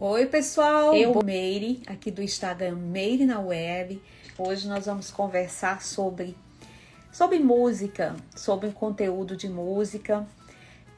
Oi, pessoal, eu Meire, aqui do Instagram Meire na Web. Hoje nós vamos conversar sobre música, sobre o conteúdo de música.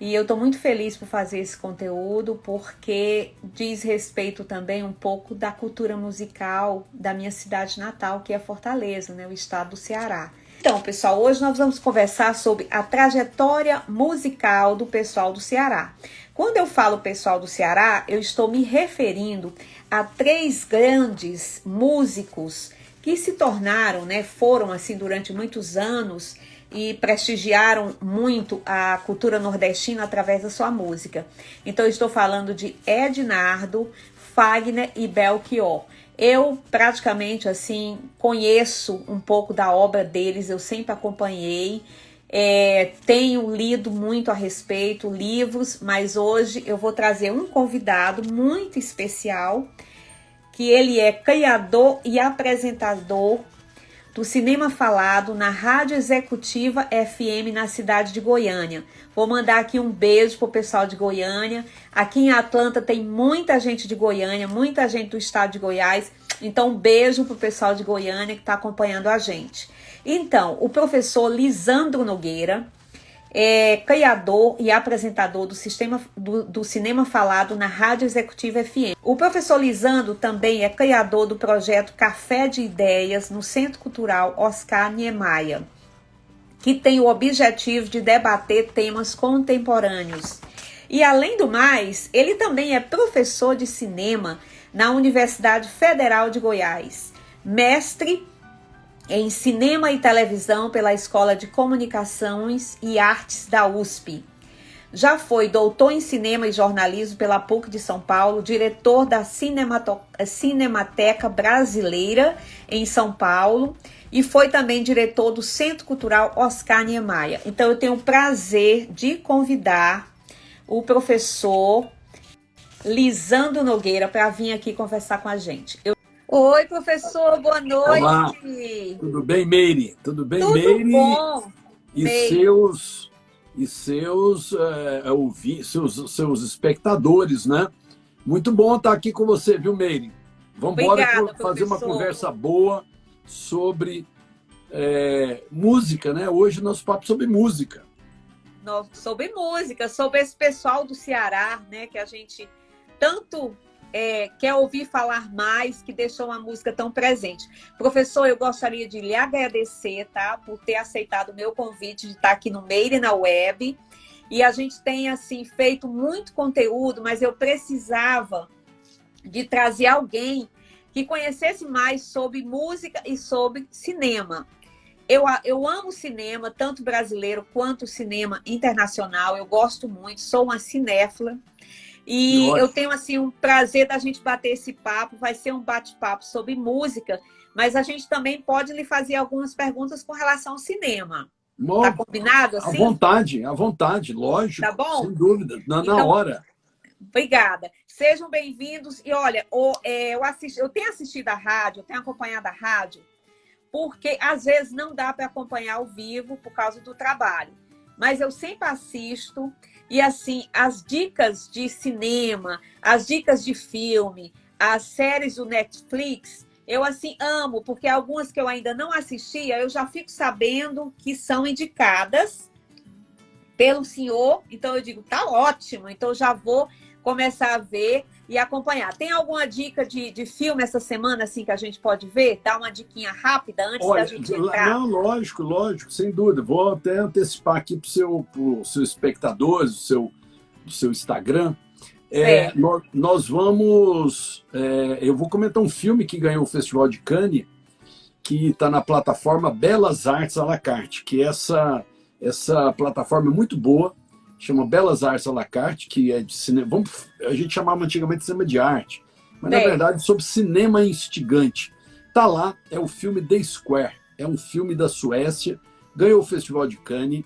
E eu estou muito feliz por fazer esse conteúdo, porque diz respeito também um pouco da cultura musical da minha cidade natal, que é Fortaleza, né, o estado do Ceará. Então, pessoal, hoje nós vamos conversar sobre a trajetória musical do pessoal do Ceará. Quando eu falo pessoal do Ceará, eu estou me referindo a três grandes músicos que se tornaram, né, foram assim durante muitos anos e prestigiaram muito a cultura nordestina através da sua música. Então eu estou falando de Ednardo, Fagner e Belchior. Eu praticamente assim conheço um pouco da obra deles, eu sempre acompanhei. Tenho lido muito a respeito, livros, mas hoje eu vou trazer um convidado muito especial, que ele é criador e apresentador do Cinema Falado na Rádio Executiva FM na cidade de Goiânia. Vou mandar aqui um beijo pro pessoal de Goiânia. Aqui em Atlanta tem muita gente de Goiânia, muita gente do estado de Goiás. Então um beijo pro pessoal de Goiânia que está acompanhando a gente. Então, o professor Lisandro Nogueira é criador e apresentador do Cinema Falado na Rádio Executiva FM. O professor Lisandro também é criador do projeto Café de Ideias no Centro Cultural Oscar Niemeyer, que tem o objetivo de debater temas contemporâneos. E além do mais, ele também é professor de cinema na Universidade Federal de Goiás, mestre em Cinema e Televisão pela Escola de Comunicações e Artes da USP. Já foi doutor em Cinema e Jornalismo pela PUC de São Paulo, diretor da Cinemateca Brasileira em São Paulo e foi também diretor do Centro Cultural Oscar Niemeyer. Então eu tenho o prazer de convidar o professor Lisandro Nogueira para vir aqui conversar com a gente. Oi, professor, boa noite. Olá, tudo bem, Meire? Tudo bem, Tudo Meire? bom, E Meire. seus espectadores, né? Muito bom estar aqui com você, viu, Meire? Vamos embora fazer uma conversa boa sobre música, né? Hoje nosso papo sobre música. Sobre música, sobre esse pessoal do Ceará, né? Que a gente tanto quer ouvir falar mais, que deixou uma música tão presente. Professor, eu gostaria de lhe agradecer, tá? Por ter aceitado o meu convite de estar aqui no Meire na Web. E a gente tem, assim, feito muito conteúdo, mas eu precisava de trazer alguém que conhecesse mais sobre música e sobre cinema. Eu amo cinema, tanto brasileiro quanto cinema internacional. Eu gosto muito, sou uma cinéfila. E eu tenho, assim, um prazer da gente bater esse papo. Vai ser um bate-papo sobre música, mas a gente também pode lhe fazer algumas perguntas com relação ao cinema. Tá combinado assim? À vontade, lógico. Tá bom? Sem dúvida, na Então, hora. Obrigada. Sejam bem-vindos. E olha, eu tenho assistido a rádio, eu tenho acompanhado a rádio, porque às vezes não dá para acompanhar ao vivo por causa do trabalho. Mas eu sempre assisto. E assim, as dicas de cinema, as dicas de filme, as séries do Netflix, eu assim amo, porque algumas que eu ainda não assistia, eu já fico sabendo que são indicadas pelo senhor. Então eu digo, tá ótimo, então eu já vou começar a ver e acompanhar. Tem alguma dica de filme essa semana assim que a gente pode ver? Dá uma diquinha rápida antes da gente entrar? Não, lógico, sem dúvida. Vou até antecipar aqui para os seus espectadores, do seu Instagram. Nós vamos... eu vou comentar um filme que ganhou o Festival de Cannes, que está na plataforma Belas Artes à la carte, que essa plataforma é muito boa, chama Belas Artes à la carte, que é de cinema. A gente chamava antigamente de cinema de arte, mas na verdade sobre cinema instigante. Tá lá, é o filme The Square, é um filme da Suécia, ganhou o Festival de Cannes.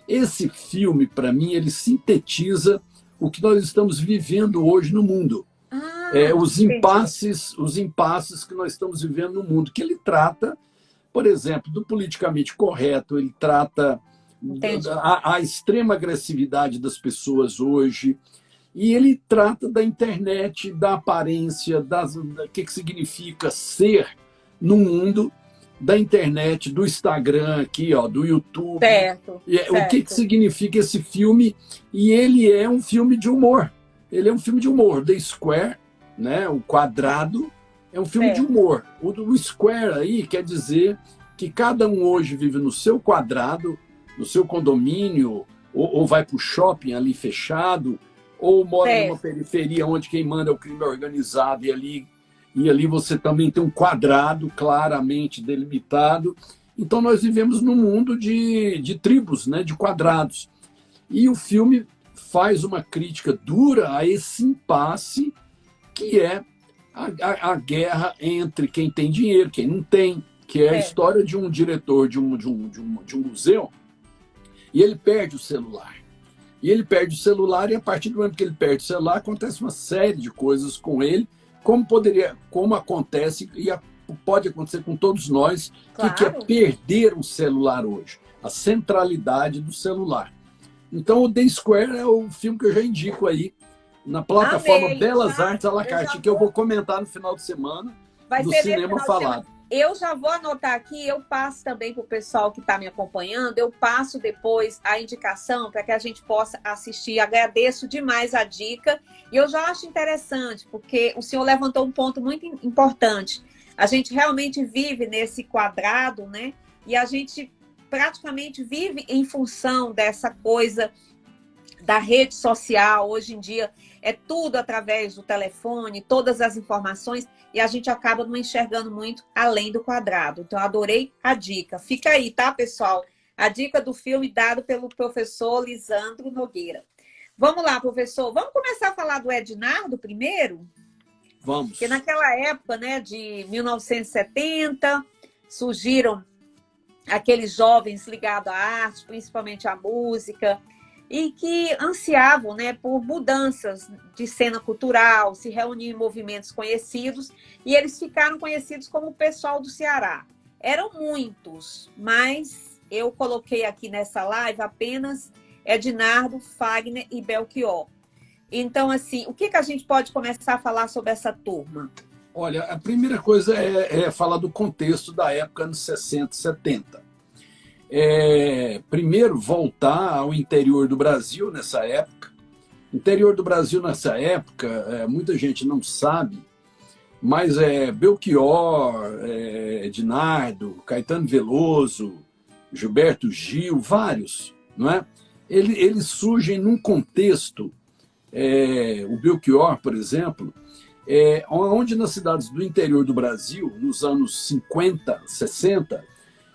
Esse filme, para mim, ele sintetiza o que nós estamos vivendo hoje no mundo. Os impasses que nós estamos vivendo no mundo, que ele trata, por exemplo, do politicamente correto, ele trata a extrema agressividade das pessoas hoje, E ele trata da internet, da aparência, do que significa ser no mundo da internet, do Instagram aqui, ó, do YouTube. Certo, O que certo. significa esse filme? E ele é um filme de humor. Ele é um filme de humor. The Square, né, o quadrado, é um filme de Certo. humor. O Square aí quer dizer que cada um hoje vive no seu quadrado, no seu condomínio, ou vai para o shopping ali fechado, ou mora Certo. numa periferia onde quem manda é o crime organizado, e ali você também tem um quadrado claramente delimitado. Então nós vivemos num mundo de tribos, né, de quadrados. E o filme faz uma crítica dura a esse impasse que é a guerra entre quem tem dinheiro, quem não tem, que é a história de um diretor de um museu, e ele perde o celular. E ele perde o celular, e a partir do momento que ele perde o celular, acontece uma série de coisas com ele, como acontece e pode acontecer com todos nós, Claro. que é perder um celular hoje, a centralidade do celular. Então, o The Square é o filme que eu já indico aí, na plataforma Amei, Belas já, Artes à la carte, que eu vou comentar no final de semana, do Cinema Falado. Eu já vou anotar aqui, eu passo também para o pessoal que está me acompanhando, eu passo depois a indicação para que a gente possa assistir. Agradeço demais a dica. E eu já acho interessante, porque o senhor levantou um ponto muito importante. A gente realmente vive nesse quadrado, né? E a gente praticamente vive em função dessa coisa da rede social. Hoje em dia é tudo através do telefone, todas as informações, e a gente acaba não enxergando muito além do quadrado. Então, eu adorei a dica. Fica aí, tá, pessoal? A dica do filme dado pelo professor Lisandro Nogueira. Vamos lá, professor. Vamos começar a falar do Ednardo primeiro? Vamos. Porque naquela época, né, de 1970, surgiram aqueles jovens ligados à arte, principalmente à música, e que ansiavam, né, por mudanças de cena cultural, se reunir em movimentos conhecidos, e eles ficaram conhecidos como o pessoal do Ceará. Eram muitos, mas eu coloquei aqui nessa live apenas Ednardo, Fagner e Belchior. Então, assim, o que a gente pode começar a falar sobre essa turma? Olha, a primeira coisa é falar do contexto da época anos 60, 70. Primeiro, voltar ao interior do Brasil nessa época. Interior do Brasil nessa época, muita gente não sabe, mas Belchior, Ednardo, Caetano Veloso, Gilberto Gil, vários, não é? Eles surgem num contexto, o Belchior, por exemplo, onde nas cidades do interior do Brasil, nos anos 50, 60,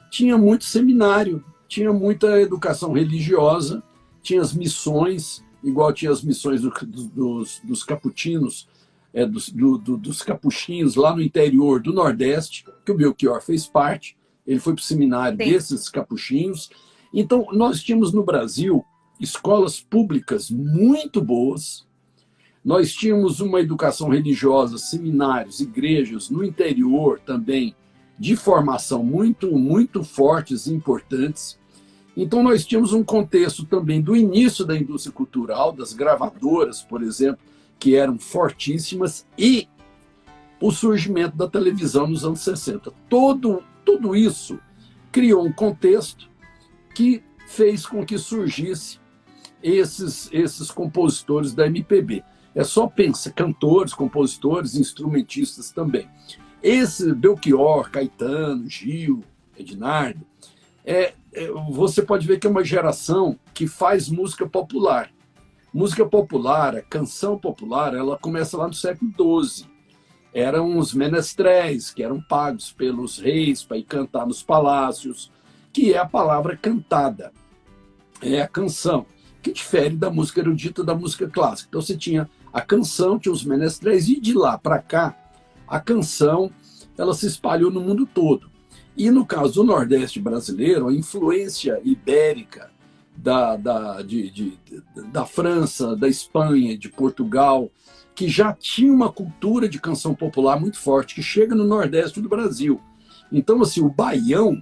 tinha muito seminário, tinha muita educação religiosa, tinha as missões, igual tinha as missões dos caputinos, dos capuchinhos lá no interior do Nordeste, que o Belchior fez parte, ele foi para o seminário desses capuchinhos. Então, nós tínhamos no Brasil escolas públicas muito boas, nós tínhamos uma educação religiosa, seminários, igrejas no interior também, de formação muito, muito fortes e importantes. Então, nós tínhamos um contexto também do início da indústria cultural, das gravadoras, por exemplo, que eram fortíssimas, e o surgimento da televisão nos anos 60. Tudo isso criou um contexto que fez com que surgisse esses compositores da MPB. É só pensar, cantores, compositores, instrumentistas também. Esse Belchior, Caetano, Gil, Ednardo, você pode ver que é uma geração que faz música popular. Música popular, a canção popular, ela começa lá no século XII. Eram os menestréis que eram pagos pelos reis para ir cantar nos palácios, que é a palavra cantada, é a canção, que difere da música erudita da música clássica. Então você tinha a canção, tinha os menestréis, e de lá para cá, a canção ela se espalhou no mundo todo. E no caso do Nordeste brasileiro, a influência ibérica da França, da Espanha, de Portugal, que já tinha uma cultura de canção popular muito forte, que chega no Nordeste do Brasil. Então, assim, o baião,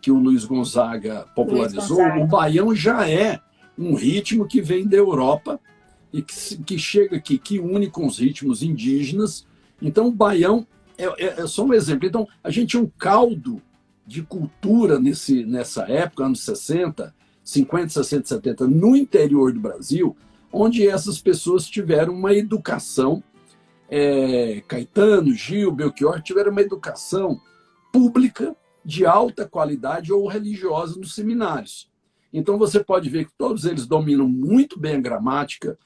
que o Luiz Gonzaga popularizou, o baião já é um ritmo que vem da Europa, e que chega aqui, que une com os ritmos indígenas. Então, o baião é só um exemplo. Então, a gente tinha um caldo de cultura nessa época, anos 60, 50, 60, 70, no interior do Brasil, onde essas pessoas tiveram uma educação, Caetano, Gil, Belchior, tiveram uma educação pública de alta qualidade ou religiosa nos seminários. Então você pode ver que todos eles dominam muito bem a gramática,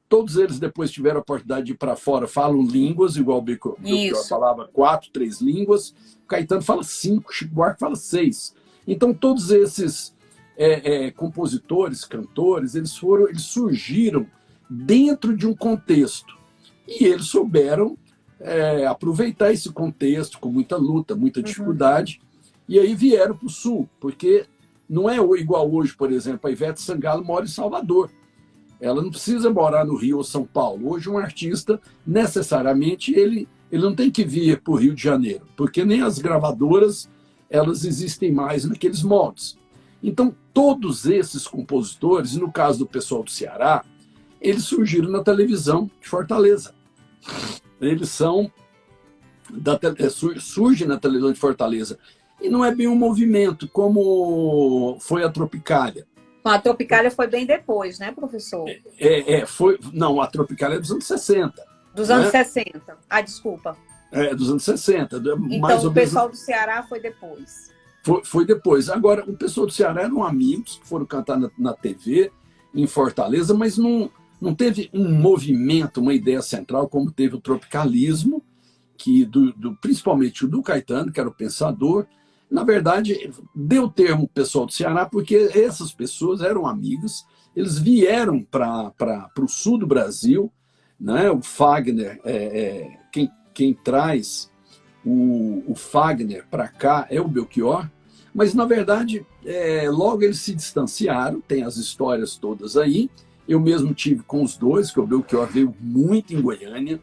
todos eles depois tiveram a oportunidade de ir para fora, falam línguas, igual o Belchior falava 4, 3 línguas, o Caetano fala 5, Chico Buarque fala 6. Então todos esses compositores, cantores, eles surgiram dentro de um contexto. E eles souberam aproveitar esse contexto com muita luta, muita dificuldade, e aí vieram para o Sul, porque não é igual hoje, por exemplo, a Ivete Sangalo mora em Salvador. Ela não precisa morar no Rio ou São Paulo. Hoje um artista, necessariamente, ele não tem que vir para o Rio de Janeiro, porque nem as gravadoras elas existem mais naqueles moldes. Então, todos esses compositores, e no caso do pessoal do Ceará, eles surgiram na televisão de Fortaleza. Eles surgem na televisão de Fortaleza. E não é bem um movimento como foi a Tropicália. A Tropicália foi bem depois, né, professor? Não, a Tropicália é dos anos 60. Dos anos 60. Ah, desculpa. Dos anos 60. Então, mais o pessoal do Ceará foi depois. Foi depois. Agora, o pessoal do Ceará eram amigos que foram cantar na TV, em Fortaleza, mas não teve um movimento, uma ideia central, como teve o tropicalismo, que principalmente o do Caetano, que era o pensador. Na verdade, deu termo pessoal do Ceará, porque essas pessoas eram amigas, eles vieram para o sul do Brasil, né? O Fagner, quem traz o Fagner para cá é o Belchior, mas, na verdade, logo eles se distanciaram, tem as histórias todas aí. Eu mesmo tive com os dois, que o Belchior veio muito em Goiânia,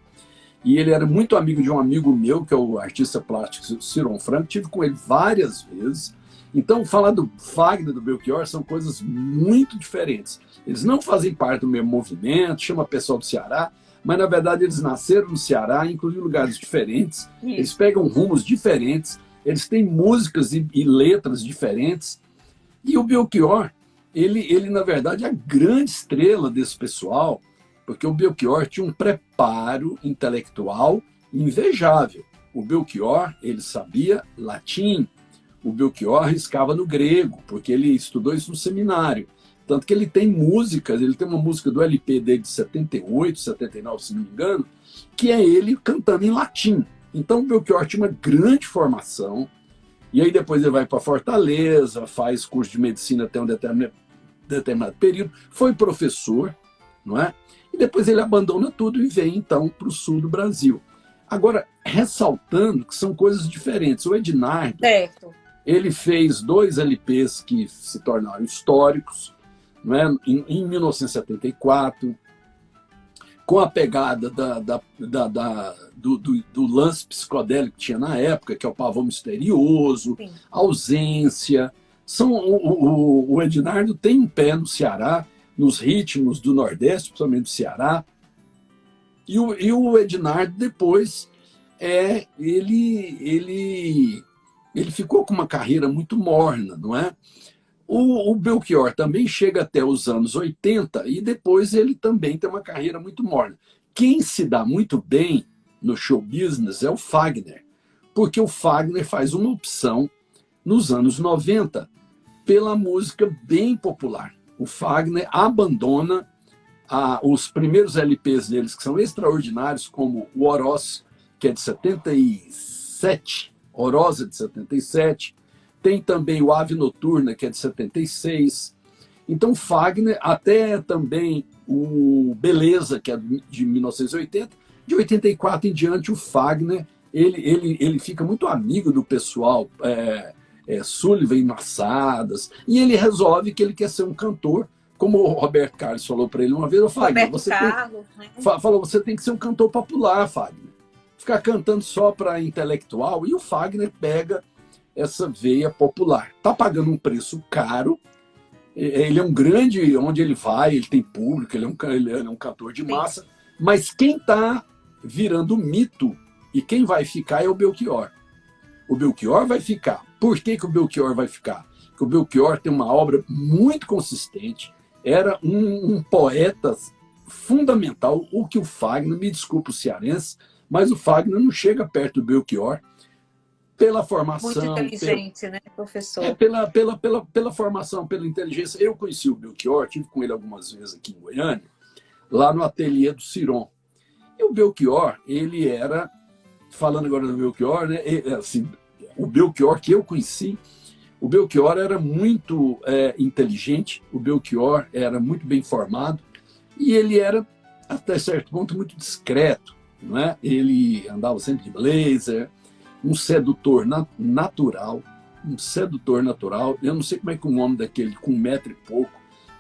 e ele era muito amigo de um amigo meu, que é o artista plástico Ciron Franco, tive com ele várias vezes. Então, falar do Fagner e do Belchior são coisas muito diferentes. Eles não fazem parte do mesmo movimento, chama pessoal do Ceará, mas, na verdade, eles nasceram no Ceará, inclusive em lugares diferentes. Eles pegam rumos diferentes, eles têm músicas e letras diferentes. E o Belchior, ele, na verdade, é a grande estrela desse pessoal, porque o Belchior tinha um preparo intelectual invejável. O Belchior, ele sabia latim. O Belchior riscava no grego, porque ele estudou isso no seminário. Tanto que ele tem músicas, ele tem uma música do LP dele de 78, 79, se não me engano, que é ele cantando em latim. Então o Belchior tinha uma grande formação, e aí depois ele vai para Fortaleza, faz curso de medicina até um determinado período, foi professor, não é? E depois ele abandona tudo e vem, então, para o sul do Brasil. Agora, ressaltando que são coisas diferentes. O Ednardo, ele fez 2 LPs que se tornaram históricos, não é? Em 1974, com a pegada do lance psicodélico que tinha na época, que é o Pavão Misterioso, Sim. Ausência. O Ednardo tem um pé no Ceará, nos ritmos do Nordeste, principalmente do Ceará. E o Ednardo, depois, ele ficou com uma carreira muito morna, não é? O Belchior também chega até os anos 80 e depois ele também tem uma carreira muito morna. Quem se dá muito bem no show business é o Fagner, porque o Fagner faz uma opção nos anos 90 pela música bem popular. O Fagner abandona os primeiros LPs deles, que são extraordinários, como o Oroz, que é de 77, Oroz é de 77, tem também o Ave Noturna, que é de 76. Então, Fagner, até também o Beleza, que é de 1980, de 84 em diante, o Fagner, ele fica muito amigo do pessoal, Sullivan e Massadas, e ele resolve que ele quer ser um cantor, como o Roberto Carlos falou para ele uma vez, Fagner, você tem que ser um cantor popular, Fagner. Ficar cantando só para intelectual, e o Fagner pega essa veia popular. Está pagando um preço caro, Ele é um grande, onde ele vai, ele tem público, ele é um cantor de massa, mas quem está virando mito e quem vai ficar é o Belchior. O Belchior vai ficar. Por que o Belchior vai ficar? Porque o Belchior tem uma obra muito consistente, era um poeta fundamental, o que o Fagner, me desculpa o cearense, mas o Fagner não chega perto do Belchior pela formação. Muito inteligente, né, professor? Pela formação, pela inteligência. Eu conheci o Belchior, tive com ele algumas vezes aqui em Goiânia, lá no ateliê do Ciron. E o Belchior, ele era, falando agora do Belchior, né, assim, o Belchior que eu conheci, o Belchior era muito inteligente, o Belchior era muito bem formado, e ele era, até certo ponto, muito discreto. Não é? Ele andava sempre de blazer, um sedutor natural, um sedutor natural. Eu não sei como é que um homem daquele, com 1 metro e pouco,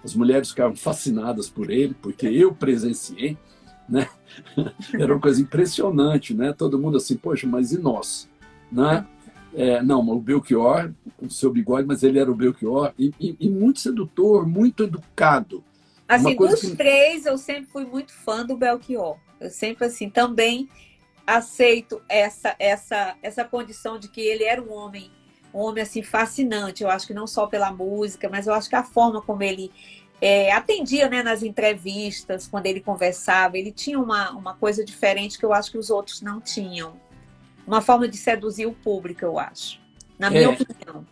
as mulheres ficavam fascinadas por ele, porque eu presenciei, né? Era uma coisa impressionante, né? Todo mundo assim, poxa, mas e nós? Né? Não, o Belchior, com seu bigode, mas ele era o Belchior, e muito sedutor, muito educado. Assim, dos três, eu sempre fui muito fã do Belchior. Eu sempre, assim, também aceito essa condição de que ele era um homem assim, fascinante. Eu acho que não só pela música, mas eu acho que a forma como ele atendia, né, nas entrevistas, quando ele conversava, ele tinha uma coisa diferente que eu acho que os outros não tinham. Uma forma de seduzir o público, eu acho, na minha opinião.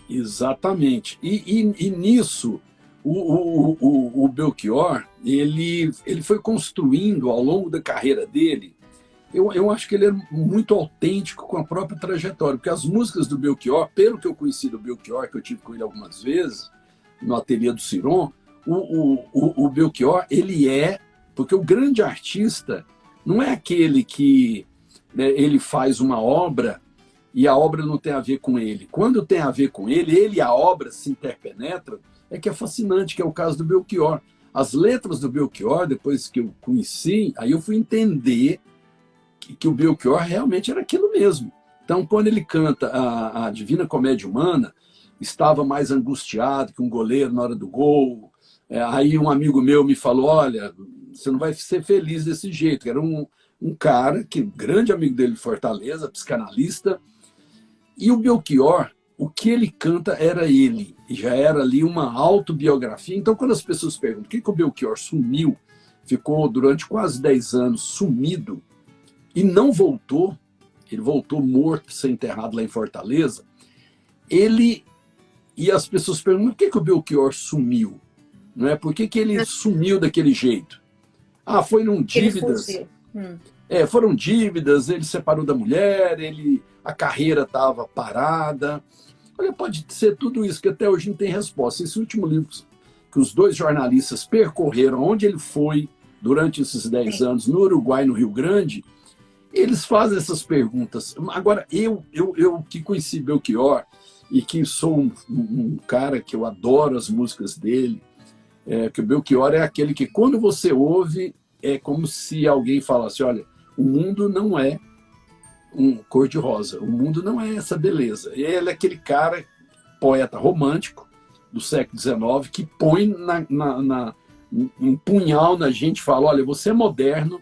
Exatamente. E nisso, o Belchior, ele foi construindo ao longo da carreira dele. Eu acho que ele é muito autêntico com a própria trajetória, porque as músicas do Belchior, pelo que eu conheci do Belchior, que eu tive com ele algumas vezes, no ateliê do Ciron, o Belchior, ele porque o grande artista não é aquele que, né, ele faz uma obra e a obra não tem a ver com ele. Quando tem a ver com ele e a obra se interpenetram, que é fascinante, que é o caso do Belchior. As letras do Belchior, depois que eu conheci, aí eu fui entender que o Belchior realmente era aquilo mesmo. Então, quando ele canta a Divina Comédia Humana, estava mais angustiado que um goleiro na hora do gol. Aí um amigo meu me falou, olha, você não vai ser feliz desse jeito. Era um cara, grande amigo dele de Fortaleza, psicanalista. E o Belchior, o que ele canta era ele. E já era ali uma autobiografia. Então, quando as pessoas perguntam por que o Belchior sumiu, ficou durante quase 10 anos sumido, e não voltou, ele voltou morto, ser enterrado lá em Fortaleza, e as pessoas perguntam por que o Belchior sumiu? Não é? Por que ele sumiu daquele jeito? Foi num dívidas. Foram dívidas, ele separou da mulher, a carreira estava parada. Olha, pode ser tudo isso, que até hoje não tem resposta. Esse último livro que os 2 jornalistas percorreram, onde ele foi durante esses 10 anos, no Uruguai, no Rio Grande, eles fazem essas perguntas. Agora, eu que conheci Belchior e que sou um cara que eu adoro as músicas dele, que o Belchior é aquele que, quando você ouve, é como se alguém falasse, olha, o mundo não é um cor-de-rosa, o mundo não é essa beleza. Ele é aquele cara, poeta romântico do século XIX, que põe um punhal na gente e fala, olha, você é moderno,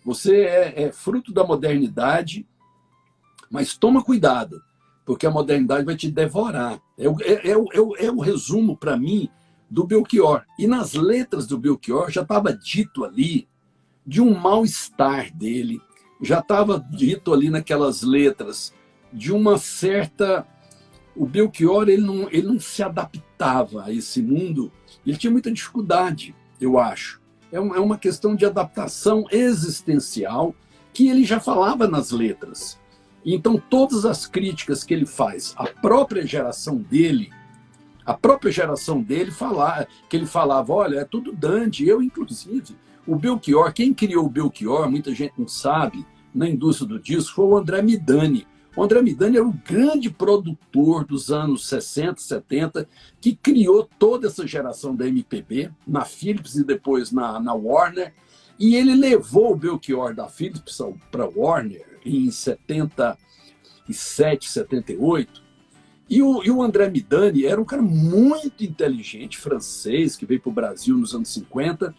você é fruto da modernidade, mas toma cuidado, porque a modernidade vai te devorar. É o resumo, para mim, do Belchior. E nas letras do Belchior já estava dito ali de um mal-estar dele, já estava dito ali naquelas letras de uma certa... O Belchior, ele não se adaptava a esse mundo, ele tinha muita dificuldade, eu acho. É uma questão de adaptação existencial que ele já falava nas letras. Então, todas as críticas que ele faz à própria geração dele, que ele falava, olha, é tudo Dante, eu inclusive. O Belchior, quem criou o Belchior, muita gente não sabe, na indústria do disco, foi o André Midani. O André Midani era um grande produtor dos anos 60, 70, que criou toda essa geração da MPB, na Philips e depois na Warner, e ele levou o Belchior da Philips para a Warner em 77, 78, E o André Midani era um cara muito inteligente, francês, que veio para o Brasil nos anos 50,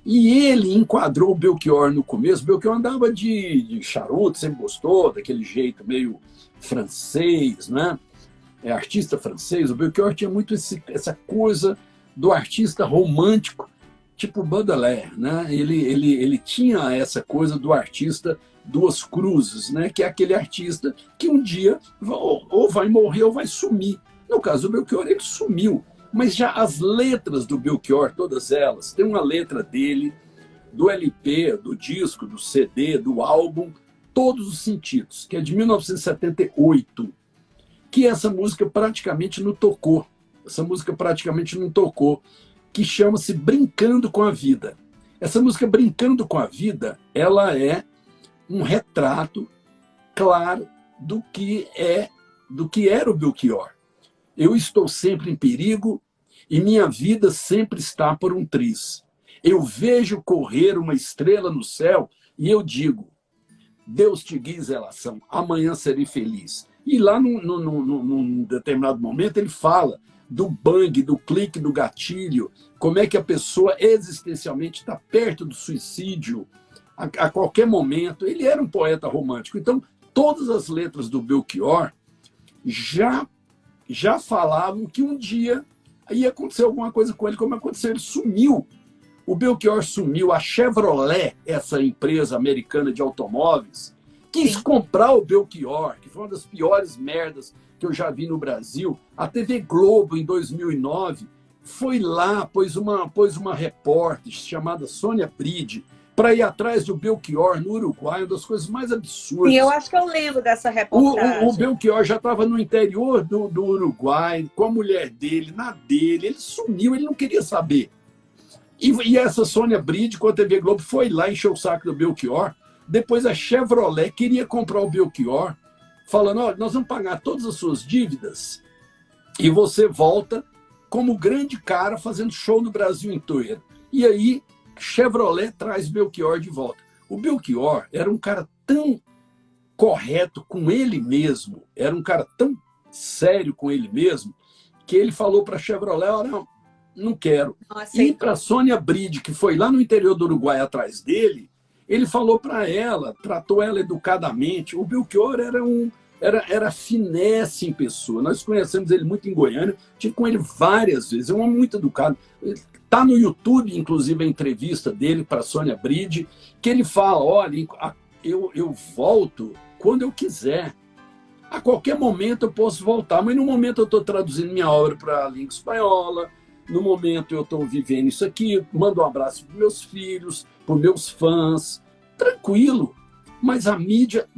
e ele enquadrou o Belchior no começo. O Belchior andava de charuto, sempre gostou, daquele jeito meio francês, né? É artista francês. O Belchior tinha muito essa coisa do artista romântico, tipo Baudelaire, né? Ele tinha essa coisa do artista duas cruzes, né? Que é aquele artista que um dia ou vai morrer ou vai sumir. No caso do Belchior, ele sumiu. Mas já as letras do Belchior, todas elas, tem uma letra dele, do LP, do disco, do CD, do álbum, todos os sentidos, que é de 1978, que essa música praticamente não tocou. Essa música praticamente não tocou, que chama-se Brincando com a Vida. Essa música Brincando com a Vida, ela é um retrato claro do que era o Belchior. Eu estou sempre em perigo e minha vida sempre está por um triz. Eu vejo correr uma estrela no céu e eu digo, Deus te guie, relação, amanhã serei feliz. E lá num determinado momento ele fala do bang, do clique, do gatilho, como é que a pessoa existencialmente está perto do suicídio a qualquer momento. Ele era um poeta romântico. Então, todas as letras do Belchior já falavam que um dia ia acontecer alguma coisa com ele, como aconteceu. Ele sumiu. O Belchior sumiu. A Chevrolet, essa empresa americana de automóveis, quis comprar o Belchior, que foi uma das piores merdas que eu já vi no Brasil. A TV Globo, em 2009, foi lá, pôs uma repórter chamada Sônia Bride para ir atrás do Belchior no Uruguai, uma das coisas mais absurdas. Sim, eu acho que eu lembro dessa reportagem. O Belchior já estava no interior do Uruguai, com a mulher dele, na dele. Ele sumiu, ele não queria saber. E essa Sônia Bride, com a TV Globo, foi lá encher o saco do Belchior. Depois a Chevrolet queria comprar o Belchior, falando, ó, nós vamos pagar todas as suas dívidas e você volta como grande cara fazendo show no Brasil inteiro. E aí, Chevrolet traz Belchior de volta. O Belchior era um cara tão correto com ele mesmo, era um cara tão sério com ele mesmo, que ele falou para a Chevrolet, olha, não quero. E para a Sônia Bride, que foi lá no interior do Uruguai atrás dele, ele falou para ela, tratou ela educadamente. O Belchior era finesse em pessoa. Nós conhecemos ele muito em Goiânia, tive com ele várias vezes, é um homem muito educado. Está no YouTube, inclusive, a entrevista dele para a Sônia Bride, que ele fala, olha, eu volto quando eu quiser. A qualquer momento eu posso voltar, mas no momento eu estou traduzindo minha obra para a língua espanhola, no momento eu estou vivendo isso aqui, mando um abraço para meus filhos, para meus fãs, tranquilo. Mas a mídia,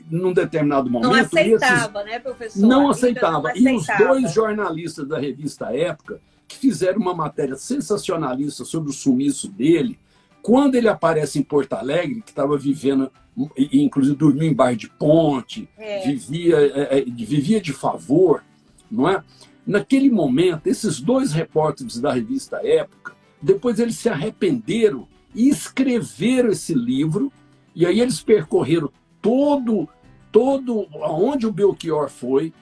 num determinado momento... Não aceitava, né, professor? Não aceitava. E os dois jornalistas da revista Época, que fizeram uma matéria sensacionalista sobre o sumiço dele, quando ele aparece em Porto Alegre, que estava vivendo, inclusive dormiu em bar de ponte, vivia de favor, não é? Naquele momento, esses dois repórteres da revista Época, depois eles se arrependeram e escreveram esse livro, e aí eles percorreram todo aonde o Belchior foi,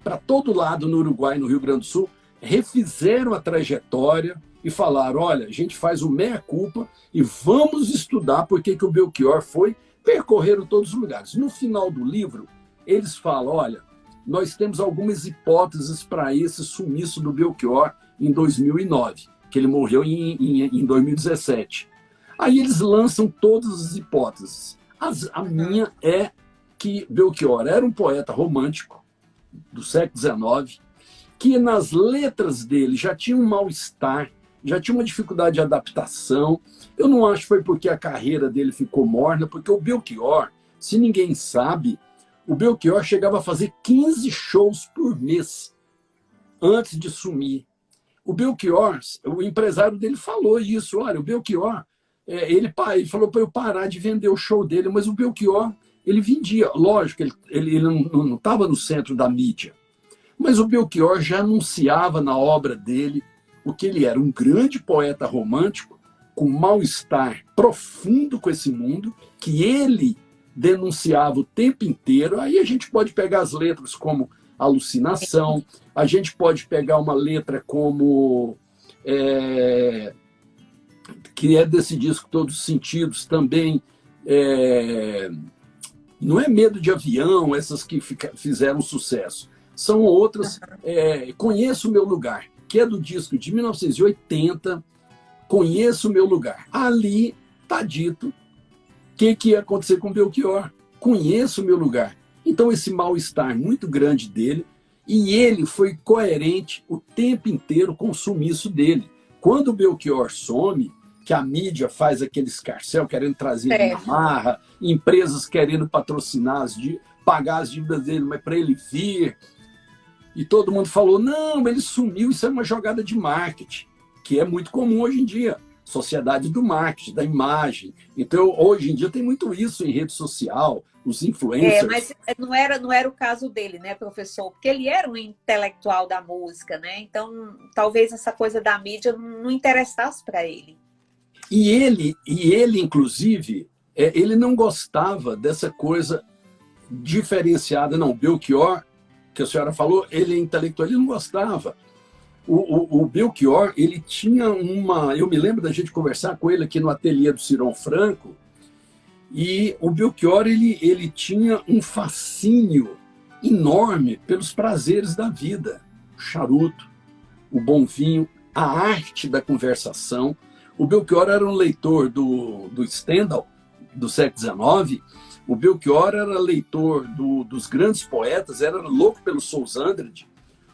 para todo lado no Uruguai, no Rio Grande do Sul, refizeram a trajetória e falaram, olha, a gente faz o meia-culpa e vamos estudar por que o Belchior foi, percorreram todos os lugares. No final do livro, eles falam, olha, nós temos algumas hipóteses para esse sumiço do Belchior em 2009, que ele morreu em 2017. Aí eles lançam todas as hipóteses. A minha é que Belchior era um poeta romântico do século XIX, que nas letras dele já tinha um mal-estar, já tinha uma dificuldade de adaptação. Eu não acho que foi porque a carreira dele ficou morna, porque o Belchior, se ninguém sabe, o Belchior chegava a fazer 15 shows por mês antes de sumir. O Belchior, o empresário dele falou isso, olha, o Belchior, ele falou para eu parar de vender o show dele, mas o Belchior, ele vendia, lógico, ele não estava no centro da mídia, mas o Belchior já anunciava na obra dele o que ele era, um grande poeta romântico, com mal-estar profundo com esse mundo, que ele denunciava o tempo inteiro. Aí a gente pode pegar as letras como alucinação. A gente pode pegar uma letra como... que é desse disco Todos os Sentidos também, não é Medo de Avião, essas que fizeram sucesso. São outras, Conheço o Meu Lugar, que é do disco de 1980, Conheço o Meu Lugar. Ali está dito o que ia acontecer com Belchior. Conheço o meu lugar. Então esse mal-estar muito grande dele, e ele foi coerente o tempo inteiro com o sumiço dele. Quando o Belchior some, que a mídia faz aquele escarcéu, querendo trazer ele na marra, empresas querendo patrocinar, pagar as dívidas dele, mas para ele vir. E todo mundo falou, não, ele sumiu, isso é uma jogada de marketing, que é muito comum hoje em dia. Sociedade do marketing, da imagem. Então, hoje em dia tem muito isso em rede social, os influencers... Mas não era o caso dele, né, professor? Porque ele era um intelectual da música, né? Então, talvez essa coisa da mídia não interessasse para ele. E ele, inclusive, ele não gostava dessa coisa diferenciada. Não, Belchior, que a senhora falou, ele é intelectual, ele não gostava. O Belchior, ele tinha uma... Eu me lembro da gente conversar com ele aqui no ateliê do Cirão Franco, e o Belchior, ele tinha um fascínio enorme pelos prazeres da vida. O charuto, o bom vinho, a arte da conversação. O Belchior era um leitor do Stendhal, do século XIX. O Belchior era leitor dos grandes poetas, era louco pelo Sousa Andrade.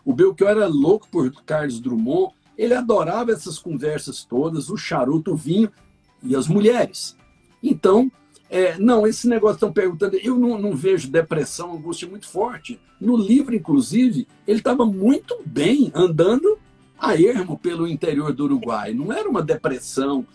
O Belchior era louco por Carlos Drummond. Ele adorava essas conversas todas, o charuto, o vinho e as mulheres. Então, não, esse negócio estão perguntando, eu não vejo depressão, angústia muito forte. No livro, inclusive, ele estava muito bem andando a ermo pelo interior do Uruguai. Não era uma depressão,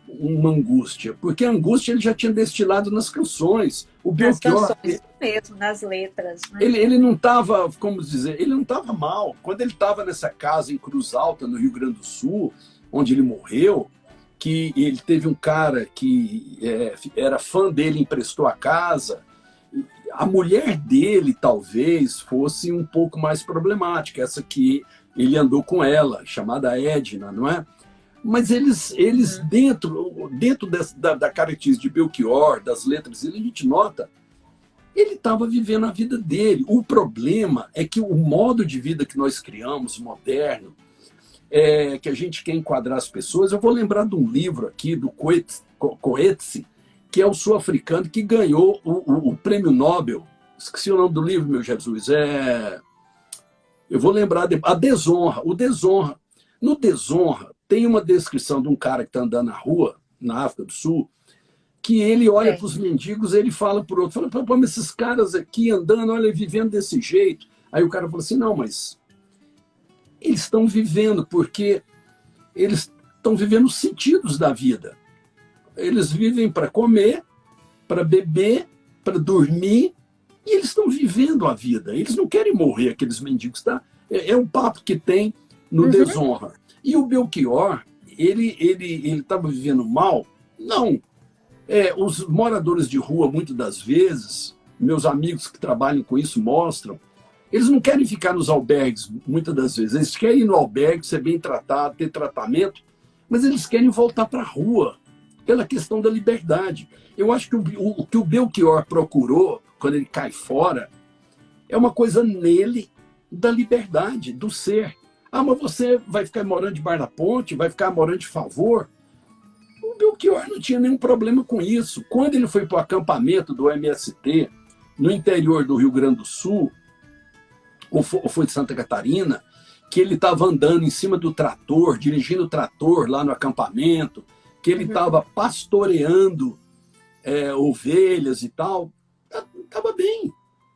uma angústia, porque a angústia ele já tinha destilado nas canções. O Belchior, mesmo, nas letras. Né? Ele não estava, como dizer, ele não estava mal. Quando ele estava nessa casa em Cruz Alta, no Rio Grande do Sul, onde ele morreu, que ele teve um cara que era fã dele, emprestou a casa. A mulher dele talvez fosse um pouco mais problemática, essa que ele andou com ela, chamada Edna, não é? Mas eles dentro da característica de Belchior, das letras dele, a gente nota, ele estava vivendo a vida dele. O problema é que o modo de vida que nós criamos, moderno, que a gente quer enquadrar as pessoas, eu vou lembrar de um livro aqui, do Coetzee, que é o sul-africano que ganhou o prêmio Nobel. Esqueci o nome do livro, meu Jesus. Eu vou lembrar, A Desonra. O Desonra. No Desonra, tem uma descrição de um cara que está andando na rua, na África do Sul, que ele olha para os mendigos, ele fala para o outro, fala, mas esses caras aqui andando, olha, vivendo desse jeito. Aí o cara fala assim, não, mas eles estão vivendo, porque eles estão vivendo os sentidos da vida. Eles vivem para comer, para beber, para dormir, e eles estão vivendo a vida. Eles não querem morrer, aqueles mendigos. Tá? É um papo que tem no Desonra. E o Belchior, ele estava vivendo mal? Não. Os moradores de rua, muitas das vezes, meus amigos que trabalham com isso mostram, eles não querem ficar nos albergues, muitas das vezes. Eles querem ir no albergue, ser bem tratado, ter tratamento, mas eles querem voltar para a rua, pela questão da liberdade. Eu acho que o que o Belchior procurou, quando ele cai fora, é uma coisa nele da liberdade, do ser. Ah, mas você vai ficar morando debaixo da ponte, vai ficar morando de favor? O Belchior não tinha nenhum problema com isso. Quando ele foi para o acampamento do MST, no interior do Rio Grande do Sul, ou foi de Santa Catarina, que ele estava andando em cima do trator, dirigindo o trator lá no acampamento, que ele estava pastoreando ovelhas e tal, estava bem,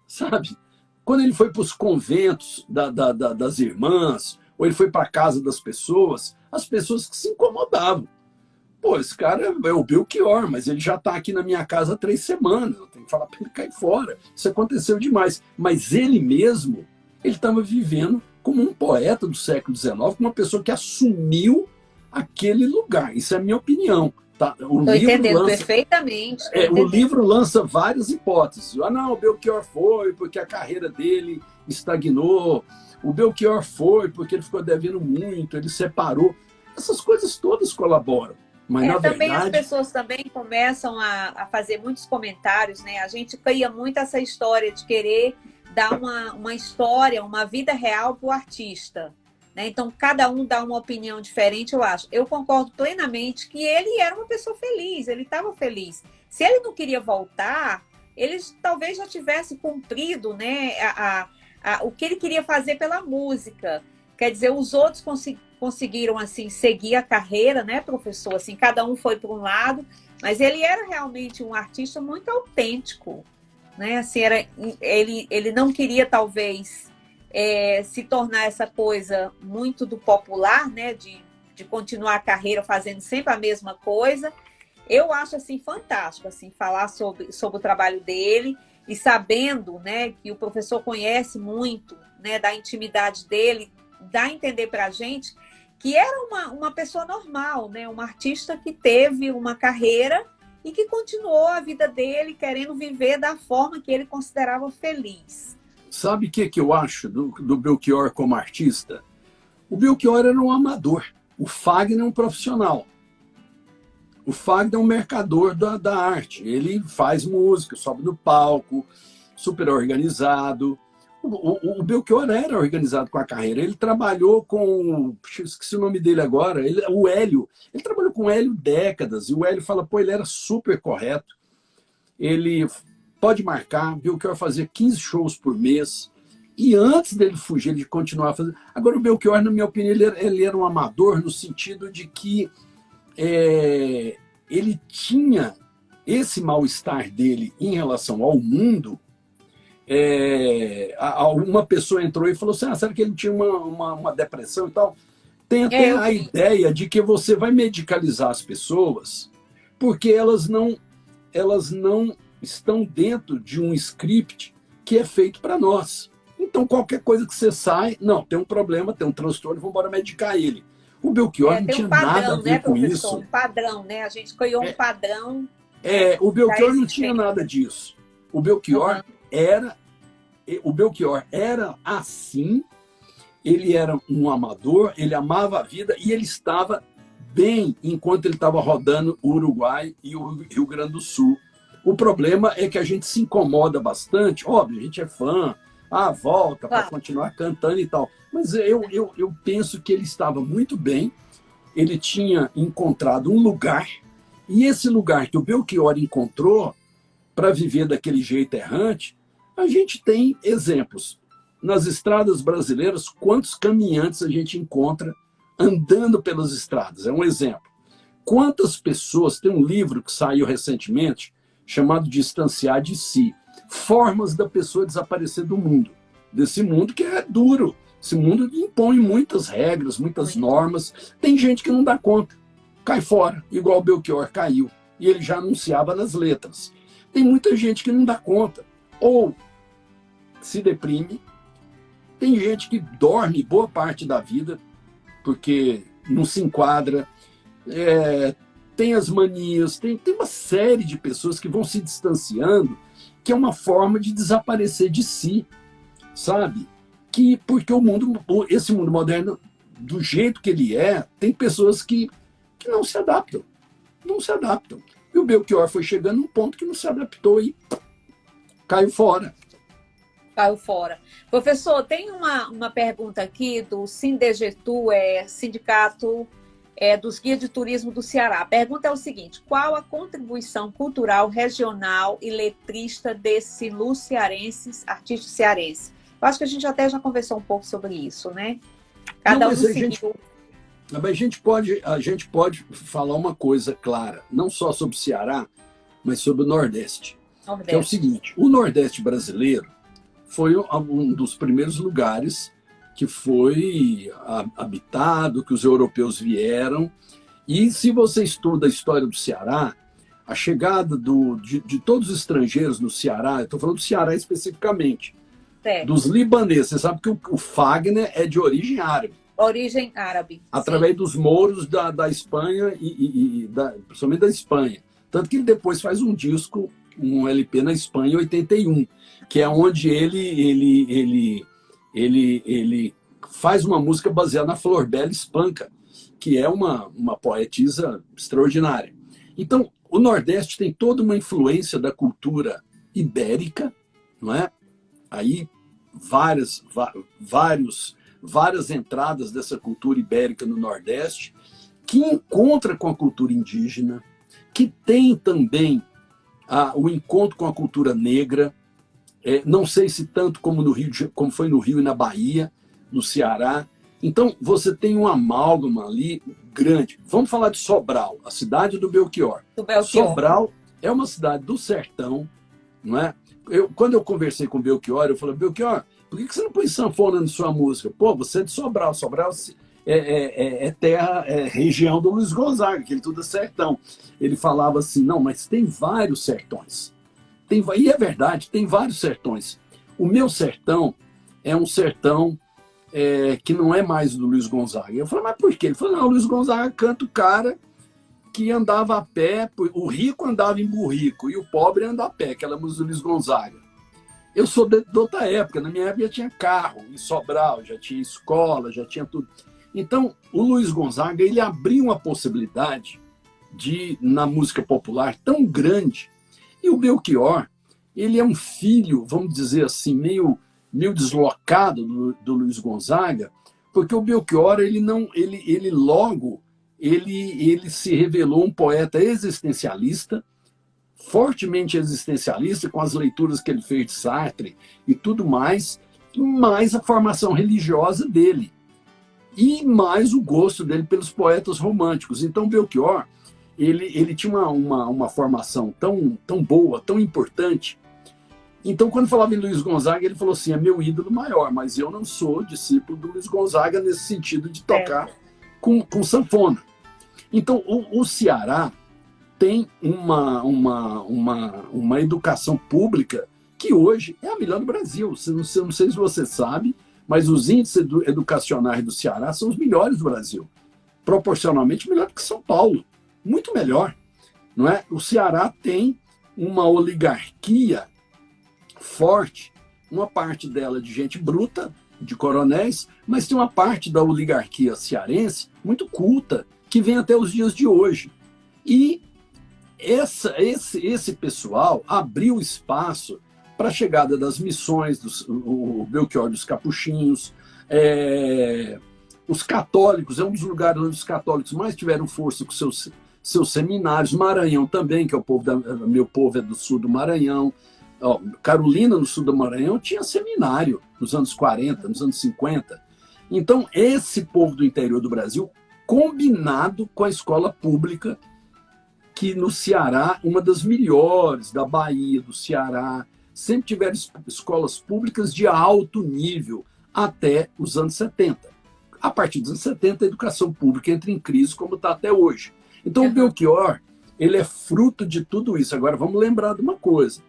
sabe? Quando ele foi para os conventos das irmãs, ou ele foi para a casa das pessoas, as pessoas que se incomodavam. Pô, esse cara é o Belchior, mas ele já está aqui na minha casa há 3 semanas, eu tenho que falar para ele cair fora. Isso aconteceu demais. Mas ele mesmo, ele estava vivendo como um poeta do século XIX, como uma pessoa que assumiu aquele lugar. Isso é a minha opinião. Tá? Estou entendendo perfeitamente. O livro lança várias hipóteses. Ah, não, o Belchior foi porque a carreira dele estagnou, o Belchior foi porque ele ficou devendo muito, ele separou. Essas coisas todas colaboram. Mas, na Também verdade... as pessoas também começam a fazer muitos comentários, né? A gente cria muito essa história de querer dar uma história, uma vida real para o artista. Né? Então, cada um dá uma opinião diferente, eu acho. Eu concordo plenamente que ele era uma pessoa feliz, ele estava feliz. Se ele não queria voltar, ele talvez já tivesse cumprido, né, o que ele queria fazer pela música. Quer dizer, os outros conseguiram assim, seguir a carreira, né, professor? Assim, cada um foi para um lado, mas ele era realmente um artista muito autêntico. Né? Assim, ele não queria, talvez... se tornar essa coisa muito do popular, né, de continuar a carreira fazendo sempre a mesma coisa. Eu acho assim fantástico assim falar sobre o trabalho dele e sabendo, né, que o professor conhece muito, né, da intimidade dele, dá a entender para a gente que era uma pessoa normal, né, um artista que teve uma carreira e que continuou a vida dele querendo viver da forma que ele considerava feliz. Sabe o que eu acho do Belchior como artista? O Belchior era um amador. O Fagner é um profissional. O Fagner é um mercador da arte. Ele faz música, sobe no palco, super organizado. O Belchior era organizado com a carreira. Ele trabalhou com... Esqueci o nome dele agora. O Hélio. Ele trabalhou com o Hélio décadas. E o Hélio fala, pô, ele era super correto. Ele... Pode marcar, Belchior fazia 15 shows por mês. E antes dele fugir, ele continuava fazendo. Agora, o Belchior, na minha opinião, ele era um amador no sentido de que ele tinha esse mal-estar dele em relação ao mundo. Uma pessoa entrou e falou assim, será que ele tinha uma depressão e tal? Tem até a ideia de que você vai medicalizar as pessoas porque elas não estão dentro de um script que é feito para nós. Então, qualquer coisa que você sai, não, tem um problema, tem um transtorno, vamos embora medicar ele. O Belchior não tinha nada a ver, né, com isso. Um padrão, né? A gente criou um padrão. O Belchior não tinha nada disso. O Belchior era assim, ele era um amador, ele amava a vida e ele estava bem enquanto ele estava rodando o Uruguai e o Rio Grande do Sul. O problema é que a gente se incomoda bastante. Óbvio, a gente é fã. Volta para continuar cantando e tal. Mas eu penso que ele estava muito bem. Ele tinha encontrado um lugar. E esse lugar que o Belchior encontrou para viver daquele jeito errante, a gente tem exemplos. Nas estradas brasileiras, quantos caminhantes a gente encontra andando pelas estradas? É um exemplo. Quantas pessoas... Tem um livro que saiu recentemente chamado Distanciar de Si. Formas da pessoa desaparecer do mundo. Desse mundo que é duro. Esse mundo impõe muitas regras, muitas normas. Tem gente que não dá conta. Cai fora, igual o Belchior caiu. E ele já anunciava nas letras. Tem muita gente que não dá conta. Ou se deprime. Tem gente que dorme boa parte da vida porque não se enquadra. Tem as manias, tem uma série de pessoas que vão se distanciando, que é uma forma de desaparecer de si, sabe? Porque esse mundo moderno, do jeito que ele tem pessoas que não se adaptam. Não se adaptam. E o Belchior foi chegando num ponto que não se adaptou e caiu fora. Caiu fora. Professor, tem uma pergunta aqui do Sindegetu, Sindicato dos Guias de Turismo do Ceará. A pergunta é o seguinte: qual a contribuição cultural, regional e letrista desse cearense, artista cearense? Eu acho que a gente até já conversou um pouco sobre isso, né? Cada um seguiu. A gente pode falar uma coisa clara, não só sobre o Ceará, mas sobre o Nordeste. Que é o seguinte: o Nordeste brasileiro foi um dos primeiros lugares que foi habitado, que os europeus vieram. E se você estuda a história do Ceará, a chegada de todos os estrangeiros no Ceará, eu estou falando do Ceará especificamente, dos libaneses. Você sabe que o Fagner é de origem árabe. Origem árabe. Através dos mouros da Espanha, principalmente da Espanha. Tanto que ele depois faz um disco, um LP na Espanha, em 81, que é onde ele ele faz uma música baseada na Florbela Espanca, que é uma poetisa extraordinária. Então, o Nordeste tem toda uma influência da cultura ibérica, não é? Aí várias entradas dessa cultura ibérica no Nordeste, que encontra com a cultura indígena, que tem também o encontro com a cultura negra, não sei se tanto como no Rio, como foi no Rio e na Bahia, no Ceará. Então, você tem um amálgama ali grande. Vamos falar de Sobral, a cidade do Belchior. Sobral é uma cidade do sertão, não é? Quando eu conversei com o Belchior, eu falei, Belchior, por que você não põe sanfona na sua música? Pô, você é de Sobral. Sobral é terra, é região do Luiz Gonzaga, que ele tudo é sertão. Ele falava assim, não, mas tem vários sertões. E é verdade, tem vários sertões. O meu sertão é um sertão que não é mais do Luiz Gonzaga. Eu falei, mas por quê? Ele falou, não, o Luiz Gonzaga canta o cara que andava a pé, o rico andava em burrico e o pobre anda a pé, aquela música do Luiz Gonzaga. Eu sou de outra época, na minha época já tinha carro em Sobral, já tinha escola, já tinha tudo. Então, o Luiz Gonzaga, ele abriu uma possibilidade na música popular tão grande. E o Belchior, ele é um filho, vamos dizer assim, meio deslocado do Luiz Gonzaga, porque o Belchior, ele se revelou um poeta existencialista, fortemente existencialista, com as leituras que ele fez de Sartre e tudo mais a formação religiosa dele, e mais o gosto dele pelos poetas românticos. Então, Belchior, ele tinha uma formação tão boa, tão importante. Então, quando falava em Luiz Gonzaga, ele falou assim, é meu ídolo maior, mas eu não sou discípulo do Luiz Gonzaga nesse sentido de tocar com sanfona. Então, o Ceará tem uma educação pública que hoje é a melhor do Brasil. Não sei se você sabe, mas os índices educacionais do Ceará são os melhores do Brasil. Proporcionalmente melhor que São Paulo. Muito melhor. Não é? O Ceará tem uma oligarquia forte, uma parte dela de gente bruta, de coronéis, mas tem uma parte da oligarquia cearense muito culta, que vem até os dias de hoje. E esse pessoal abriu espaço para a chegada das missões, o Belchior dos Capuchinhos, os católicos, é um dos lugares onde os católicos mais tiveram força com seus seminários, Maranhão também, que é meu povo é do sul do Maranhão. Carolina, no sul do Maranhão, tinha seminário nos anos 40, nos anos 50. Então, esse povo do interior do Brasil, combinado com a escola pública, que no Ceará, uma das melhores da Bahia, do Ceará, sempre tiveram escolas públicas de alto nível até os anos 70. A partir dos anos 70, a educação pública entra em crise, como está até hoje. Então, o Belchior, ele é fruto de tudo isso. Agora, vamos lembrar de uma coisa.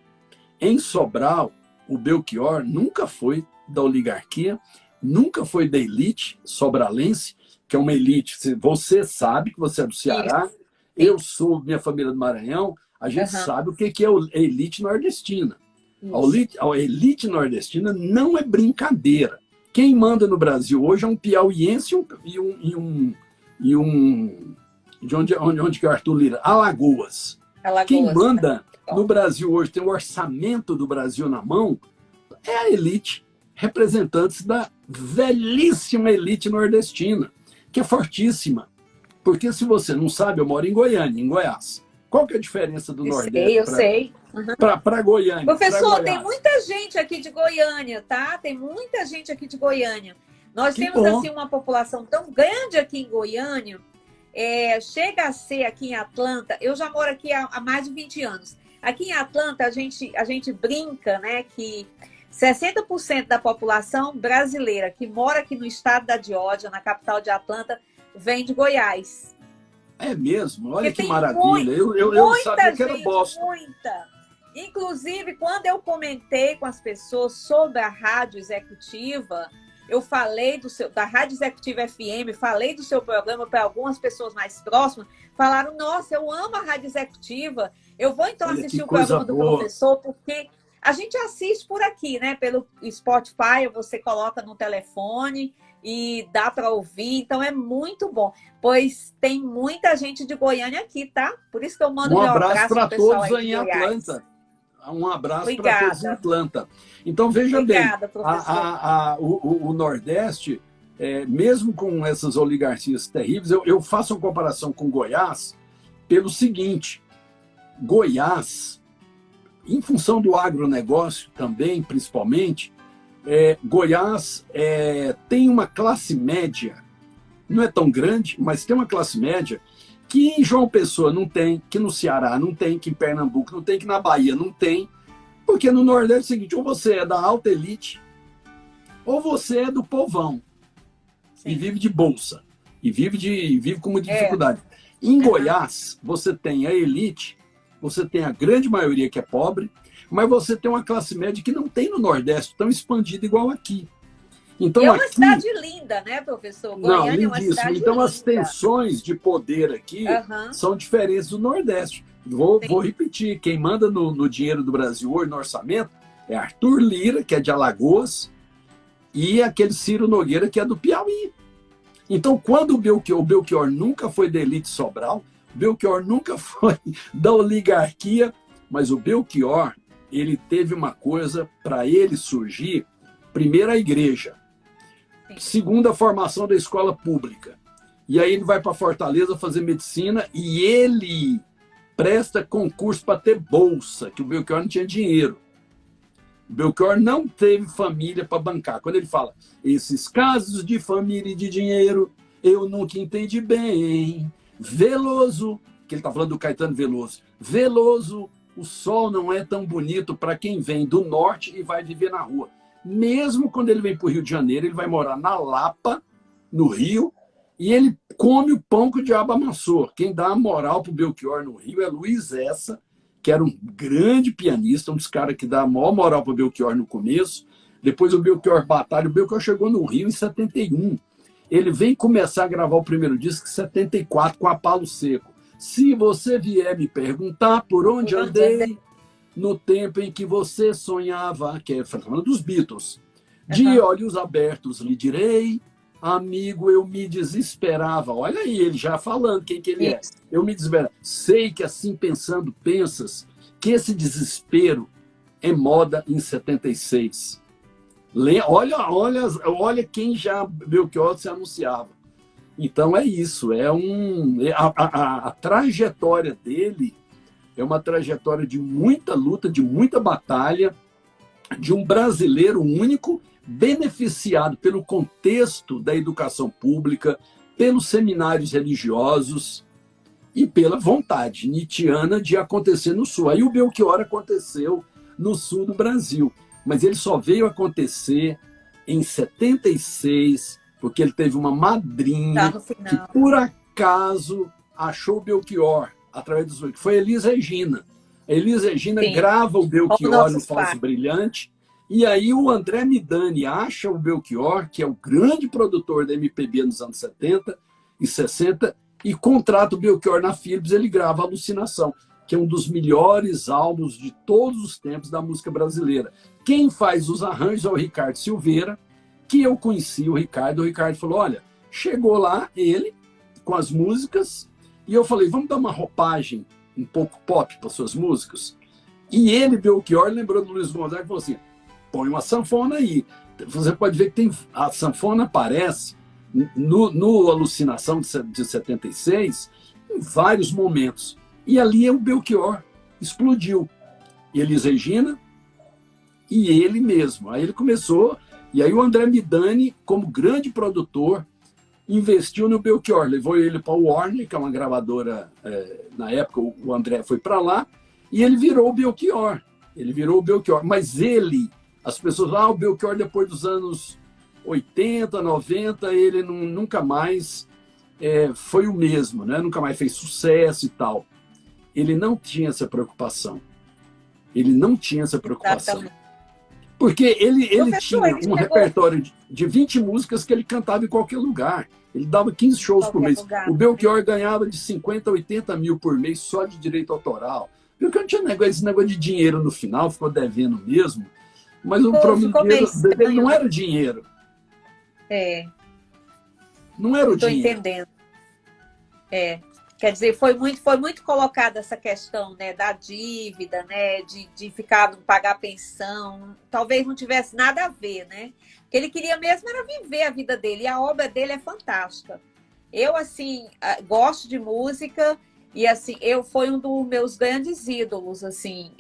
Em Sobral, o Belchior nunca foi da oligarquia, nunca foi da elite sobralense, que é uma elite. Você sabe que você é do Ceará, eu sou, minha família do Maranhão, a gente sabe o que é a elite nordestina. A elite nordestina não é brincadeira. Quem manda no Brasil hoje é um piauiense e um de onde que é o Arthur Lira? Alagoas. Quem manda no Brasil hoje, tem o orçamento do Brasil na mão, é a elite, representantes da velhíssima elite nordestina, que é fortíssima. Porque se você não sabe, eu moro em Goiânia, em Goiás. Qual que é a diferença do Nordeste para Goiânia? Professor, tem muita gente aqui de Goiânia, tá? Tem muita gente aqui de Goiânia. Nós temos assim uma população tão grande aqui em Goiânia, chega a ser aqui em Atlanta, eu já moro aqui há mais de 20 anos. Aqui em Atlanta, a gente brinca, né, que 60% da população brasileira que mora aqui no estado da Geórgia, na capital de Atlanta, vem de Goiás. É mesmo? Olha que maravilha. Eu sabia que era Boston. Muita. Inclusive, quando eu comentei com as pessoas sobre a rádio executiva, eu falei da Rádio Executiva FM, falei do seu programa para algumas pessoas mais próximas, falaram, nossa, eu amo a Rádio Executiva, eu vou então assistir o programa do professor, porque A gente assiste por aqui, né? Pelo Spotify, você coloca no telefone e dá para ouvir, então é muito bom. Pois tem muita gente de Goiânia aqui, tá? Por isso que eu mando Um meu abraço abraço para pro pessoal todos aí aí de em Goiás. Atlanta. Um abraço para todos em Obrigada. Atlanta. Então, veja Obrigada, bem, professor. o Nordeste, mesmo com essas oligarquias terríveis, eu faço uma comparação com Goiás pelo seguinte: Goiás, em função do agronegócio também, principalmente, Goiás tem uma classe média, não é tão grande, mas tem uma classe média que em João Pessoa não tem, que no Ceará não tem, que em Pernambuco não tem, que na Bahia não tem, porque no Nordeste é o seguinte: ou você é da alta elite, ou você é do povão, Sim. e vive de bolsa, e vive com muita dificuldade. Em Goiás, você tem a elite, você tem a grande maioria que é pobre, mas você tem uma classe média que não tem no Nordeste, tão expandida igual aqui. Então, é uma aqui, cidade linda, né, professor? Goiânia é uma lindíssimo. cidade então, linda. as tensões de poder aqui são diferentes do Nordeste. Vou repetir: quem manda no dinheiro do Brasil hoje, no orçamento, é Arthur Lira, que é de Alagoas, e aquele Ciro Nogueira, que é do Piauí. Então, quando o Belchior nunca foi da elite Sobral, o Belchior nunca foi da oligarquia, mas o Belchior, ele teve uma coisa para ele surgir: primeiro, a igreja. Segundo, a formação da escola pública. E aí ele vai para Fortaleza fazer medicina e ele presta concurso para ter bolsa, que o Belchior não tinha dinheiro. O Belchior não teve família para bancar. Quando ele fala, esses casos de família e de dinheiro, eu nunca entendi bem. Veloso, que ele está falando do Caetano Veloso. Veloso, o sol não é tão bonito para quem vem do norte e vai viver na rua. Mesmo quando ele vem para o Rio de Janeiro, ele vai morar na Lapa, no Rio, e ele come o pão que o diabo amassou. Quem dá a moral para o Belchior no Rio é Luiz Essa, que era um grande pianista, um dos caras que dá a maior moral para o Belchior no começo. Depois o Belchior batalha. O Belchior chegou no Rio em 71. Ele vem começar a gravar o primeiro disco em 74, com a Palo Seco. Se você vier me perguntar por onde andei, no tempo em que você sonhava, que é falando dos Beatles, de olhos abertos lhe direi, amigo, eu me desesperava. Olha aí, ele já falando quem que ele é. Eu me desesperava. Sei que assim pensando, pensas que esse desespero é moda em 76. Olha quem já Belchior se anunciava. Então é isso, a trajetória dele é uma trajetória de muita luta, de muita batalha, de um brasileiro único, beneficiado pelo contexto da educação pública, pelos seminários religiosos e pela vontade nietzschiana de acontecer no Sul. Aí o Belchior aconteceu no Sul do Brasil, mas ele só veio acontecer em 76, porque ele teve uma madrinha que, por acaso, achou o Belchior através dos que foi Elis Regina. A Elis Regina grava o Belchior no Falso Brilhante, e aí o André Midani acha o Belchior, que é o grande produtor da MPB nos anos 70 e 60, e contrata o Belchior na Philips. Ele grava Alucinação, que é um dos melhores álbuns de todos os tempos da música brasileira. Quem faz os arranjos é o Ricardo Silveira, que eu conheci o Ricardo. O Ricardo falou, olha, chegou lá ele com as músicas, e eu falei, vamos dar uma roupagem um pouco pop para suas músicas? E ele, Belchior, lembrou do Luiz Gonzaga e falou assim, põe uma sanfona aí. Você pode ver que a sanfona aparece no Alucinação de 76 em vários momentos. E ali o Belchior explodiu. Elis Regina e ele mesmo. Aí ele começou, e aí o André Midani, como grande produtor, investiu no Belchior, levou ele para o Warner, que é uma gravadora, na época o André foi para lá, e ele virou o Belchior. Mas as pessoas lá, o Belchior depois dos anos 80, 90, ele nunca mais foi o mesmo, né? Nunca mais fez sucesso e tal. Ele não tinha essa preocupação. Exatamente. Porque ele tinha um repertório de 20 músicas que ele cantava em qualquer lugar. Ele dava 15 shows por mês. O Belchior ganhava de 50 a 80 mil por mês só de direito autoral. Porque não tinha esse negócio de dinheiro no final, ficou devendo mesmo. Mas o Ficou problema meio dele não estranho. era dinheiro. É, Não era o estou dinheiro. entendendo. É. Quer dizer, foi muito colocada essa questão, né, da dívida, né, de ficar, não pagar pensão. Talvez não tivesse nada a ver, né? O que ele queria mesmo era viver a vida dele. E a obra dele é fantástica. Eu, assim, gosto de música e, assim, foi um dos meus grandes ídolos, assim,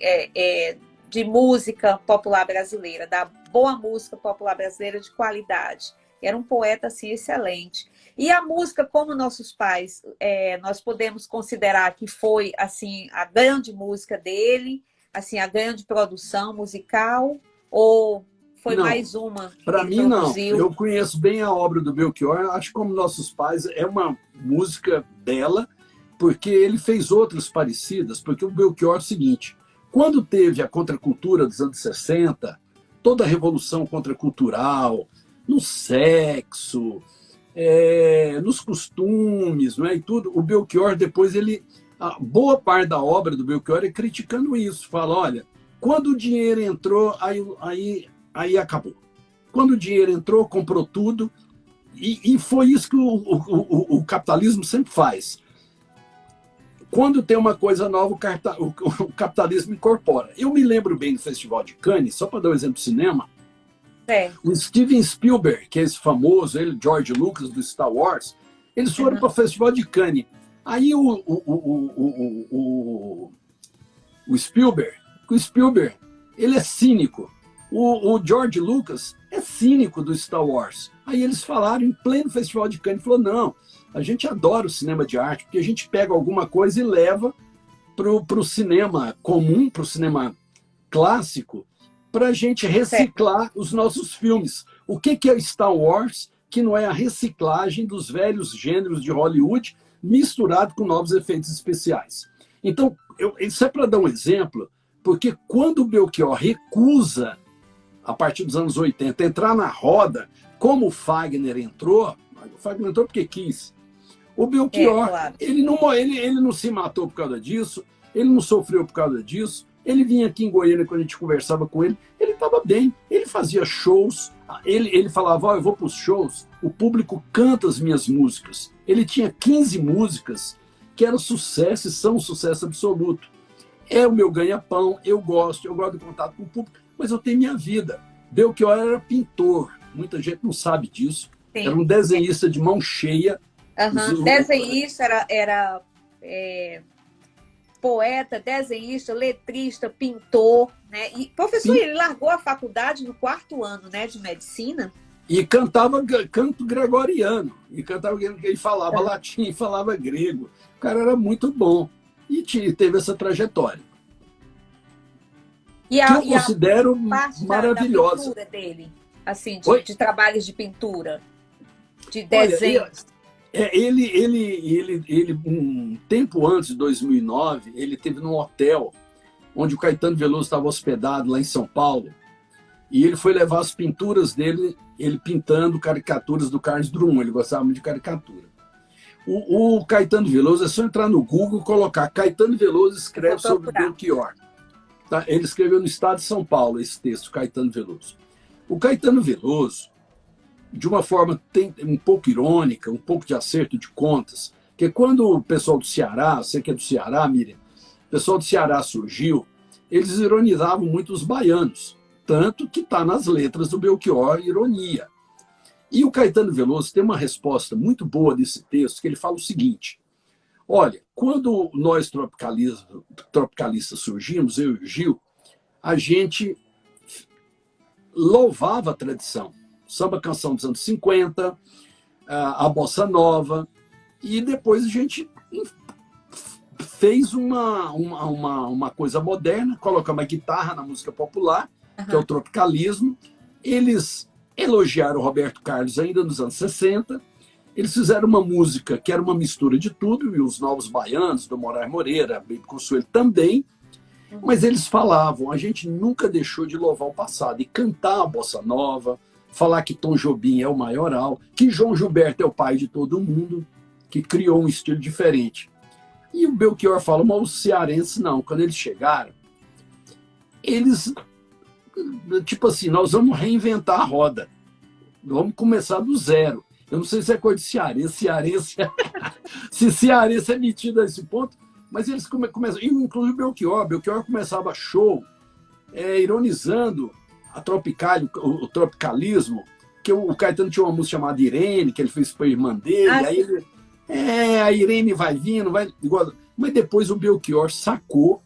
de música popular brasileira, da boa música popular brasileira de qualidade. Era um poeta, assim, excelente. E a música, como nossos pais, nós podemos considerar que foi, assim, a grande música dele, assim, a grande produção musical, ou foi Não, mais uma que para ele mim não. produziu? Eu conheço bem a obra do Belchior, acho que como Nossos Pais é uma música bela, porque ele fez outras parecidas, porque o Belchior é o seguinte, quando teve a contracultura dos anos 60, toda a revolução contracultural, no sexo, nos costumes, não é? E tudo, o Belchior depois a boa parte da obra do Belchior é criticando isso, fala, olha, quando o dinheiro entrou, aí acabou. Quando o dinheiro entrou, comprou tudo, e foi isso que o capitalismo sempre faz. Quando tem uma coisa nova, o capitalismo incorpora. Eu me lembro bem do Festival de Cannes, só para dar um exemplo do cinema, o Steven Spielberg, que é esse famoso, ele, George Lucas, do Star Wars, eles foram para o Festival de Cannes. Aí o Spielberg, ele é cínico. O George Lucas é cínico do Star Wars. Aí eles falaram em pleno Festival de Cannes, falou, não, a gente adora o cinema de arte, porque a gente pega alguma coisa e leva para o cinema comum, para o cinema clássico, para a gente reciclar os nossos filmes. O que é Star Wars, que não é a reciclagem dos velhos gêneros de Hollywood misturado com novos efeitos especiais? Então, isso é para dar um exemplo, porque quando o Belchior recusa, a partir dos anos 80, entrar na roda, como o Fagner entrou porque quis. O Belchior, Claro. ele não se matou por causa disso, ele não sofreu por causa disso, ele vinha aqui em Goiânia, quando a gente conversava com ele estava bem, ele fazia shows, ele falava, eu vou para os shows, o público canta as minhas músicas. Ele tinha 15 músicas que eram sucesso e são um sucesso absoluto. É o meu ganha-pão, eu gosto do contato com o público, mas eu tenho minha vida. Belchior era pintor, muita gente não sabe disso. Sim. Era um desenhista de mão cheia. Desenhista, era poeta, desenhista, letrista, pintor, né? E, professor, ele largou a faculdade no 4º ano, né, de medicina. E cantava canto gregoriano, ele falava latim, falava grego. O cara era muito bom e teve essa trajetória. Que eu considero maravilhosa. Da pintura dele, assim, de trabalhos de pintura, de desenhos. Ele, um tempo antes de 2009, ele esteve num hotel onde o Caetano Veloso estava hospedado lá em São Paulo, e ele foi levar as pinturas dele, ele pintando caricaturas do Carlos Drummond, ele gostava muito de caricatura. O Caetano Veloso, é só entrar no Google e colocar Caetano Veloso escreve sobre Belchior. Tá? Ele escreveu no Estado de São Paulo esse texto, Caetano Veloso. O Caetano Veloso, de uma forma um pouco irônica, um pouco de acerto de contas, que quando o pessoal do Ceará, você que é do Ceará, Miriam, o pessoal do Ceará surgiu, eles ironizavam muito os baianos, tanto que está nas letras do Belchior, ironia. E o Caetano Veloso tem uma resposta muito boa desse texto, que ele fala o seguinte, olha, quando nós tropicalistas surgimos, eu e o Gil, a gente louvava a tradição. Samba canção dos anos 50, a bossa nova, e depois a gente fez uma coisa moderna, colocamos a guitarra na música popular, que é o tropicalismo. Eles elogiaram o Roberto Carlos ainda nos anos 60, eles fizeram uma música que era uma mistura de tudo, e os Novos Baianos, do Moraes Moreira, Baby Consuelo também, mas eles falavam, a gente nunca deixou de louvar o passado, e cantar a bossa nova, falar que Tom Jobim é o maioral, que João Gilberto é o pai de todo mundo, que criou um estilo diferente. E o Belchior fala, mas os cearenses não. Quando eles chegaram, eles, tipo assim, nós vamos reinventar a roda. Vamos começar do zero. Eu não sei se é coisa de cearense, se cearense é metido a esse ponto, mas eles começam, inclusive o Belchior começava show ironizando o tropicalismo, que o Caetano tinha uma música chamada Irene, que ele fez para a irmã dele, aí ele, a Irene vai vindo, vai igual, mas depois o Belchior sacou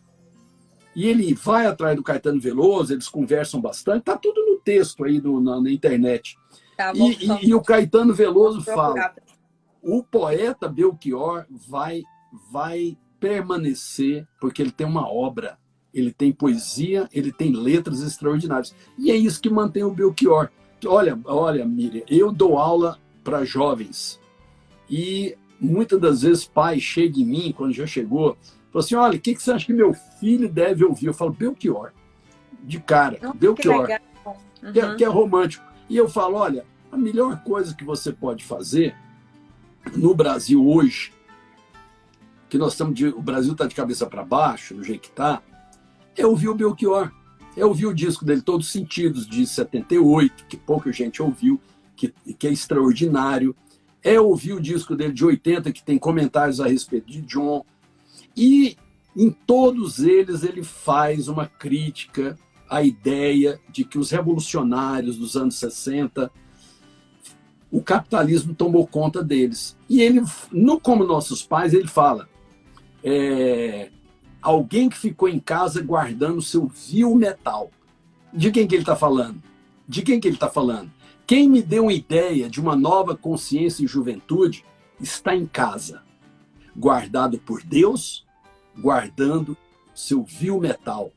e ele vai atrás do Caetano Veloso, eles conversam bastante, tá tudo no texto aí na internet. Tá bom, e o Caetano Veloso fala, o poeta Belchior vai permanecer porque ele tem uma obra, ele tem poesia, ele tem letras extraordinárias. E é isso que mantém o Belchior. Olha, Miriam, eu dou aula para jovens e muitas das vezes pai chega em mim, quando já chegou, fala assim, olha, o que você acha que meu filho deve ouvir? Eu falo, Belchior, de cara, Belchior, que é romântico. E eu falo, olha, a melhor coisa que você pode fazer no Brasil hoje, que o Brasil está de cabeça para baixo, do jeito que está, é ouvir o Belchior. É ouvir o disco dele, Todos os Sentidos, de 78, que pouca gente ouviu, que é extraordinário. É ouvir o disco dele de 80, que tem comentários a respeito de John. E em todos eles ele faz uma crítica à ideia de que os revolucionários dos anos 60, o capitalismo tomou conta deles. E ele, não como nossos pais, ele fala, alguém que ficou em casa guardando seu vil metal. De quem que ele está falando? De quem que ele está falando? Quem me deu uma ideia de uma nova consciência e juventude está em casa, guardado por Deus, guardando seu vil metal.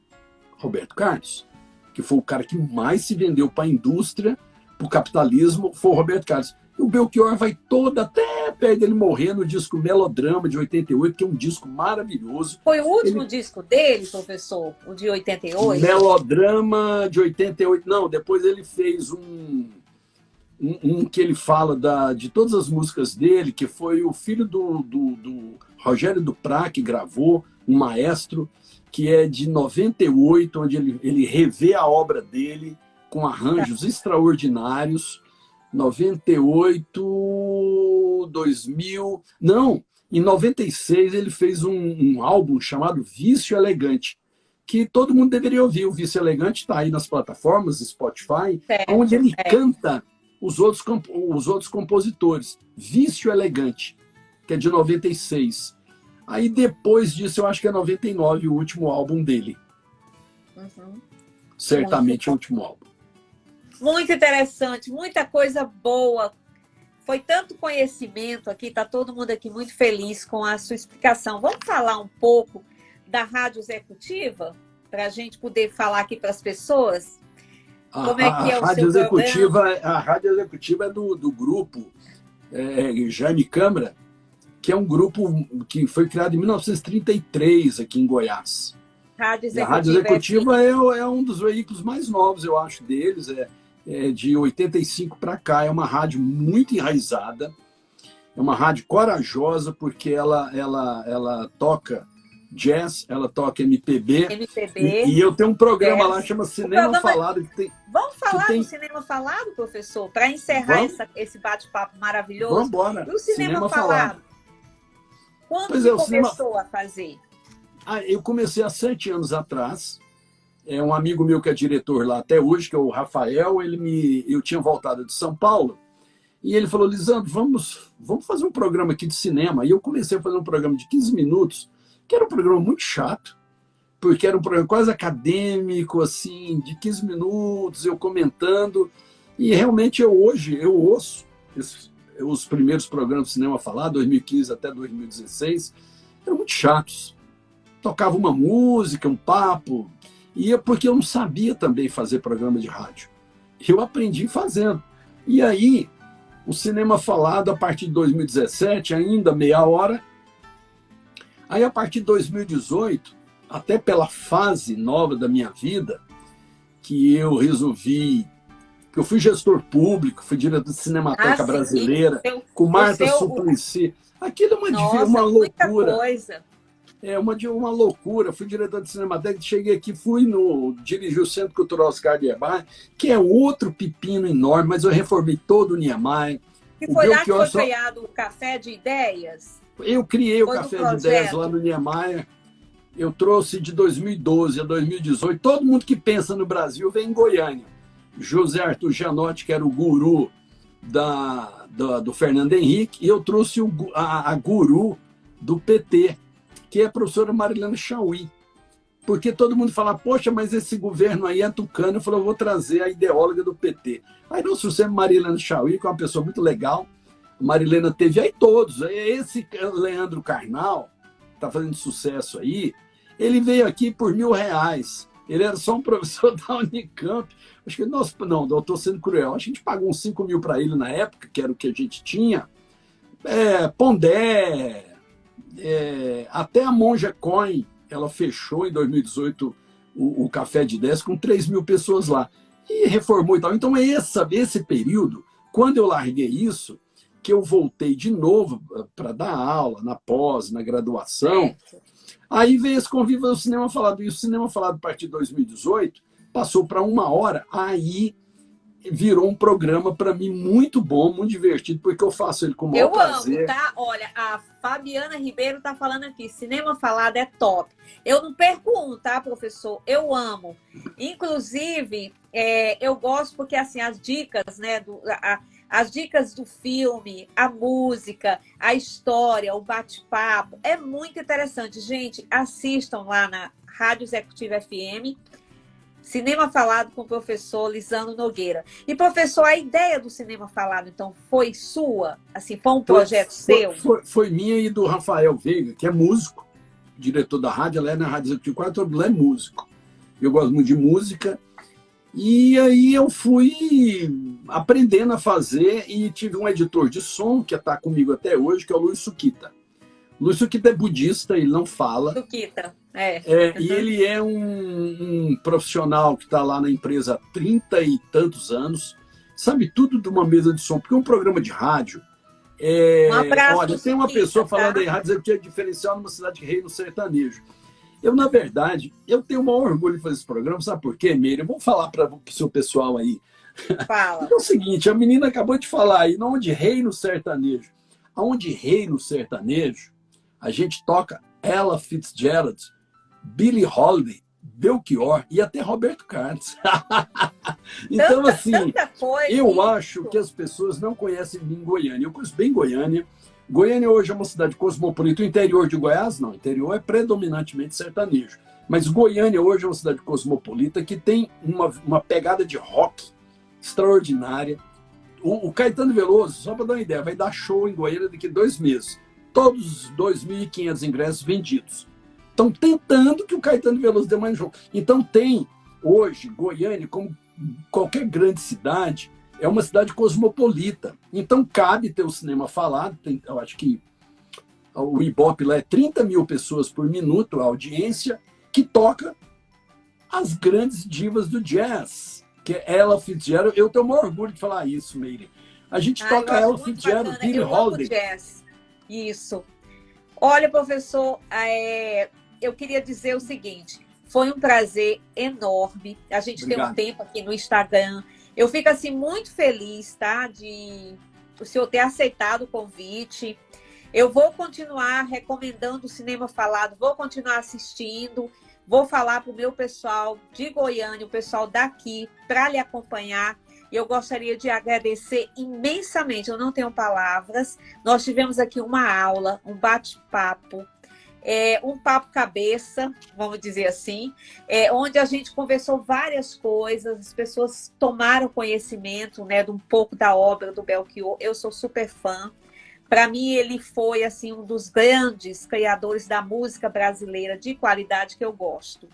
Roberto Carlos, que foi o cara que mais se vendeu para a indústria, para o capitalismo, foi o Roberto Carlos. E o Belchior vai todo, até perto dele morrer, no disco Melodrama, de 88, que é um disco maravilhoso. Foi o último disco dele, professor? O de 88? Melodrama, de 88. Não, depois ele fez um que ele fala de todas as músicas dele, que foi o filho do Rogério Duprat, que gravou, um maestro, que é de 98, onde ele revê a obra dele com arranjos extraordinários. 98, 2000... Não, em 96 ele fez um álbum chamado Vício Elegante, que todo mundo deveria ouvir. O Vício Elegante está aí nas plataformas, Spotify, onde ele canta os outros compositores. Vício Elegante, que é de 96. Aí depois disso, eu acho que é 99 o último álbum dele. Certamente é o último álbum. Muito interessante, muita coisa boa. Foi tanto conhecimento aqui, está todo mundo aqui muito feliz com a sua explicação. Vamos falar um pouco da Rádio Executiva, para a gente poder falar aqui para as pessoas? Como é que é o seu programa? A Rádio Executiva é do grupo Jaime Câmara, que é um grupo que foi criado em 1933 aqui em Goiás. A Rádio Executiva é um dos veículos mais novos, eu acho, deles. É de 85 para cá. É uma rádio muito enraizada, é uma rádio corajosa, porque ela toca jazz, ela toca MPB. E eu tenho um programa lá que chama Cinema Falado. Vamos falar do Cinema Falado, professor, para encerrar esse bate-papo maravilhoso? Vamos embora. E o Cinema Falado? Quando você começou a fazer? Eu comecei há 7 anos atrás. É um amigo meu que é diretor lá até hoje, que é o Rafael. Eu tinha voltado de São Paulo e ele falou, Lisandro, vamos fazer um programa aqui de cinema. E eu comecei a fazer um programa de 15 minutos, que era um programa muito chato, porque era um programa quase acadêmico, assim, de 15 minutos, eu comentando. E realmente hoje eu ouço os primeiros programas de Cinema Falado, 2015 até 2016, eram muito chatos. Tocava uma música, um papo, porque eu não sabia também fazer programa de rádio. Eu aprendi fazendo. E aí, o Cinema Falado, a partir de 2017, ainda meia hora. Aí, a partir de 2018, até pela fase nova da minha vida, que eu resolvi... Eu fui gestor público, fui diretor de Cinemateca Brasileira, com Marta Suplicy. Aquilo é uma loucura. Muita coisa. uma loucura. Fui diretor de Cinemateca, cheguei aqui, dirigi o Centro Cultural Oscar Niemeyer, que é outro pepino enorme, mas eu reformei todo o Niemeyer. E foi lá que foi criado o Café de Ideias? Eu criei o Café de Ideias lá no Niemeyer. Eu trouxe de 2012 a 2018. Todo mundo que pensa no Brasil vem em Goiânia. José Arthur Gianotti, que era o guru do Fernando Henrique, e eu trouxe a guru do PT, que é a professora Marilena Chauí. Porque todo mundo fala, poxa, mas esse governo aí é tucano. Eu falei, eu vou trazer a ideóloga do PT. Aí nós trouxemos Marilena Chauí, que é uma pessoa muito legal. A Marilena teve aí todos. Esse Leandro Carnal, que está fazendo sucesso aí, ele veio aqui por R$1.000. Ele era só um professor da Unicamp. Acho que, não, eu estou sendo cruel. A gente pagou uns 5 mil para ele na época, que era o que a gente tinha. Pondé, até a Monja Coin, ela fechou em 2018 o Café de 10 com 3 mil pessoas lá. E reformou e tal. Então, esse período, quando eu larguei isso, que eu voltei de novo para dar aula na pós, na graduação, aí veio esse convite do Cinema Falado. E o Cinema Falado, a partir de 2018, passou para 1 hora. Aí virou um programa para mim muito bom, muito divertido, porque eu faço ele com o maior prazer. Eu amo, tá? Olha, a Fabiana Ribeiro tá falando aqui, Cinema Falado é top. Eu não perco um, tá, professor? Eu amo. Inclusive, eu gosto porque, assim, as dicas, né, as dicas do filme, a música, a história, o bate-papo, é muito interessante. Gente, assistam lá na Rádio Executiva FM, Cinema Falado com o professor Lisandro Nogueira. E, professor, a ideia do Cinema Falado, então, foi sua? Assim, foi um projeto seu? Foi minha e do Rafael Veiga, que é músico, diretor da rádio. Ela é na Rádio Executiva 4, ela é músico. Eu gosto muito de música. E aí eu fui aprendendo a fazer e tive um editor de som que está comigo até hoje, que é o Luiz Sukita. O Luiz Sukita é budista, ele não fala. Sukita, E ele é um profissional que está lá na empresa há 30 e tantos anos, sabe tudo de uma mesa de som, porque um programa de rádio... Um abraço, olha, tem uma pessoa falando aí, rádio dizendo que é diferencial numa cidade de reino sertanejo. Eu, na verdade, eu tenho o maior orgulho de fazer esse programa, sabe por quê, Meire? Eu vou falar para o seu pessoal aí. Fala. É o seguinte, a menina acabou de falar aí, onde reino sertanejo. Onde reino sertanejo, a gente toca Ella Fitzgerald, Billie Holiday, Belchior e até Roberto Carlos. Então, assim, eu acho que as pessoas não conhecem bem Goiânia. Eu conheço bem Goiânia. Goiânia hoje é uma cidade cosmopolita. O interior de Goiás, não. O interior é predominantemente sertanejo. Mas Goiânia hoje é uma cidade cosmopolita que tem uma pegada de rock extraordinária. O Caetano Veloso, só para dar uma ideia, vai dar show em Goiânia daqui a 2 meses. Todos os 2.500 ingressos vendidos. Estão tentando que o Caetano Veloso dê mais jogo. Então tem, hoje, Goiânia, como qualquer grande cidade, é uma cidade cosmopolita. Então cabe ter o Cinema Falado. Eu acho que o Ibope lá é 30 mil pessoas por minuto, a audiência, que toca as grandes divas do jazz, que é Ella Fitzgerald. Eu tenho o maior orgulho de falar isso, Meire. A gente toca Ella Fitzgerald, Billie Holiday. Jazz. Isso. Olha, professor, eu queria dizer o seguinte, foi um prazer enorme. A gente Obrigado. Tem um tempo aqui no Instagram. Eu fico, assim, muito feliz, tá? De o senhor ter aceitado o convite. Eu vou continuar recomendando o Cinema Falado, vou continuar assistindo, vou falar para o meu pessoal de Goiânia, o pessoal daqui, para lhe acompanhar. E eu gostaria de agradecer imensamente, eu não tenho palavras. Nós tivemos aqui uma aula, um bate-papo, um papo cabeça, vamos dizer assim, onde a gente conversou várias coisas, as pessoas tomaram conhecimento, né, de um pouco da obra do Belchior. Eu sou super fã. Para mim, ele foi assim, um dos grandes criadores da música brasileira de qualidade que eu gosto.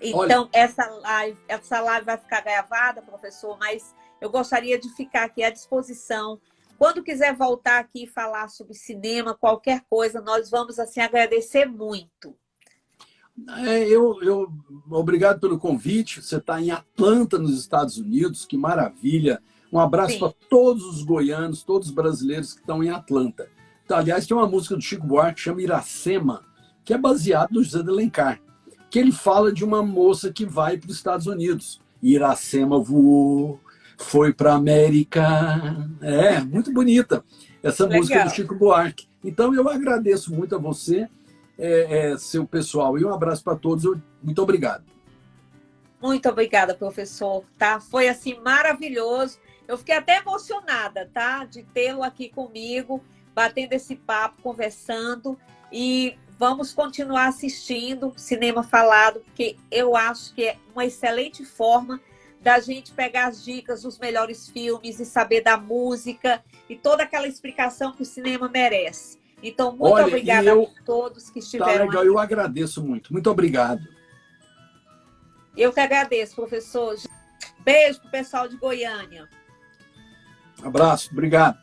Então, olha, essa live vai ficar gravada, professor, mas eu gostaria de ficar aqui à disposição. Quando quiser voltar aqui e falar sobre cinema, qualquer coisa, nós vamos assim agradecer muito. Obrigado pelo convite. Você está em Atlanta, nos Estados Unidos, que maravilha. Um abraço para todos os goianos, todos os brasileiros que estão em Atlanta. Então, aliás, tem uma música do Chico Buarque que chama Iracema, que é baseado no José de Alencar, que ele fala de uma moça que vai para os Estados Unidos. Iracema voou, foi para a América. É, muito bonita essa música do Chico Buarque. Então, eu agradeço muito a você, seu pessoal, e um abraço para todos. Muito obrigado. Muito obrigada, professor. Tá? Foi assim maravilhoso. Eu fiquei até emocionada, tá? De tê-lo aqui comigo, batendo esse papo, conversando. E vamos continuar assistindo Cinema Falado, porque eu acho que é uma excelente forma da gente pegar as dicas dos melhores filmes e saber da música e toda aquela explicação que o cinema merece. Então, muito obrigada a todos que estiveram legal, eu agradeço muito. Muito obrigado. Eu que agradeço, professor. Beijo pro pessoal de Goiânia. Abraço, obrigado.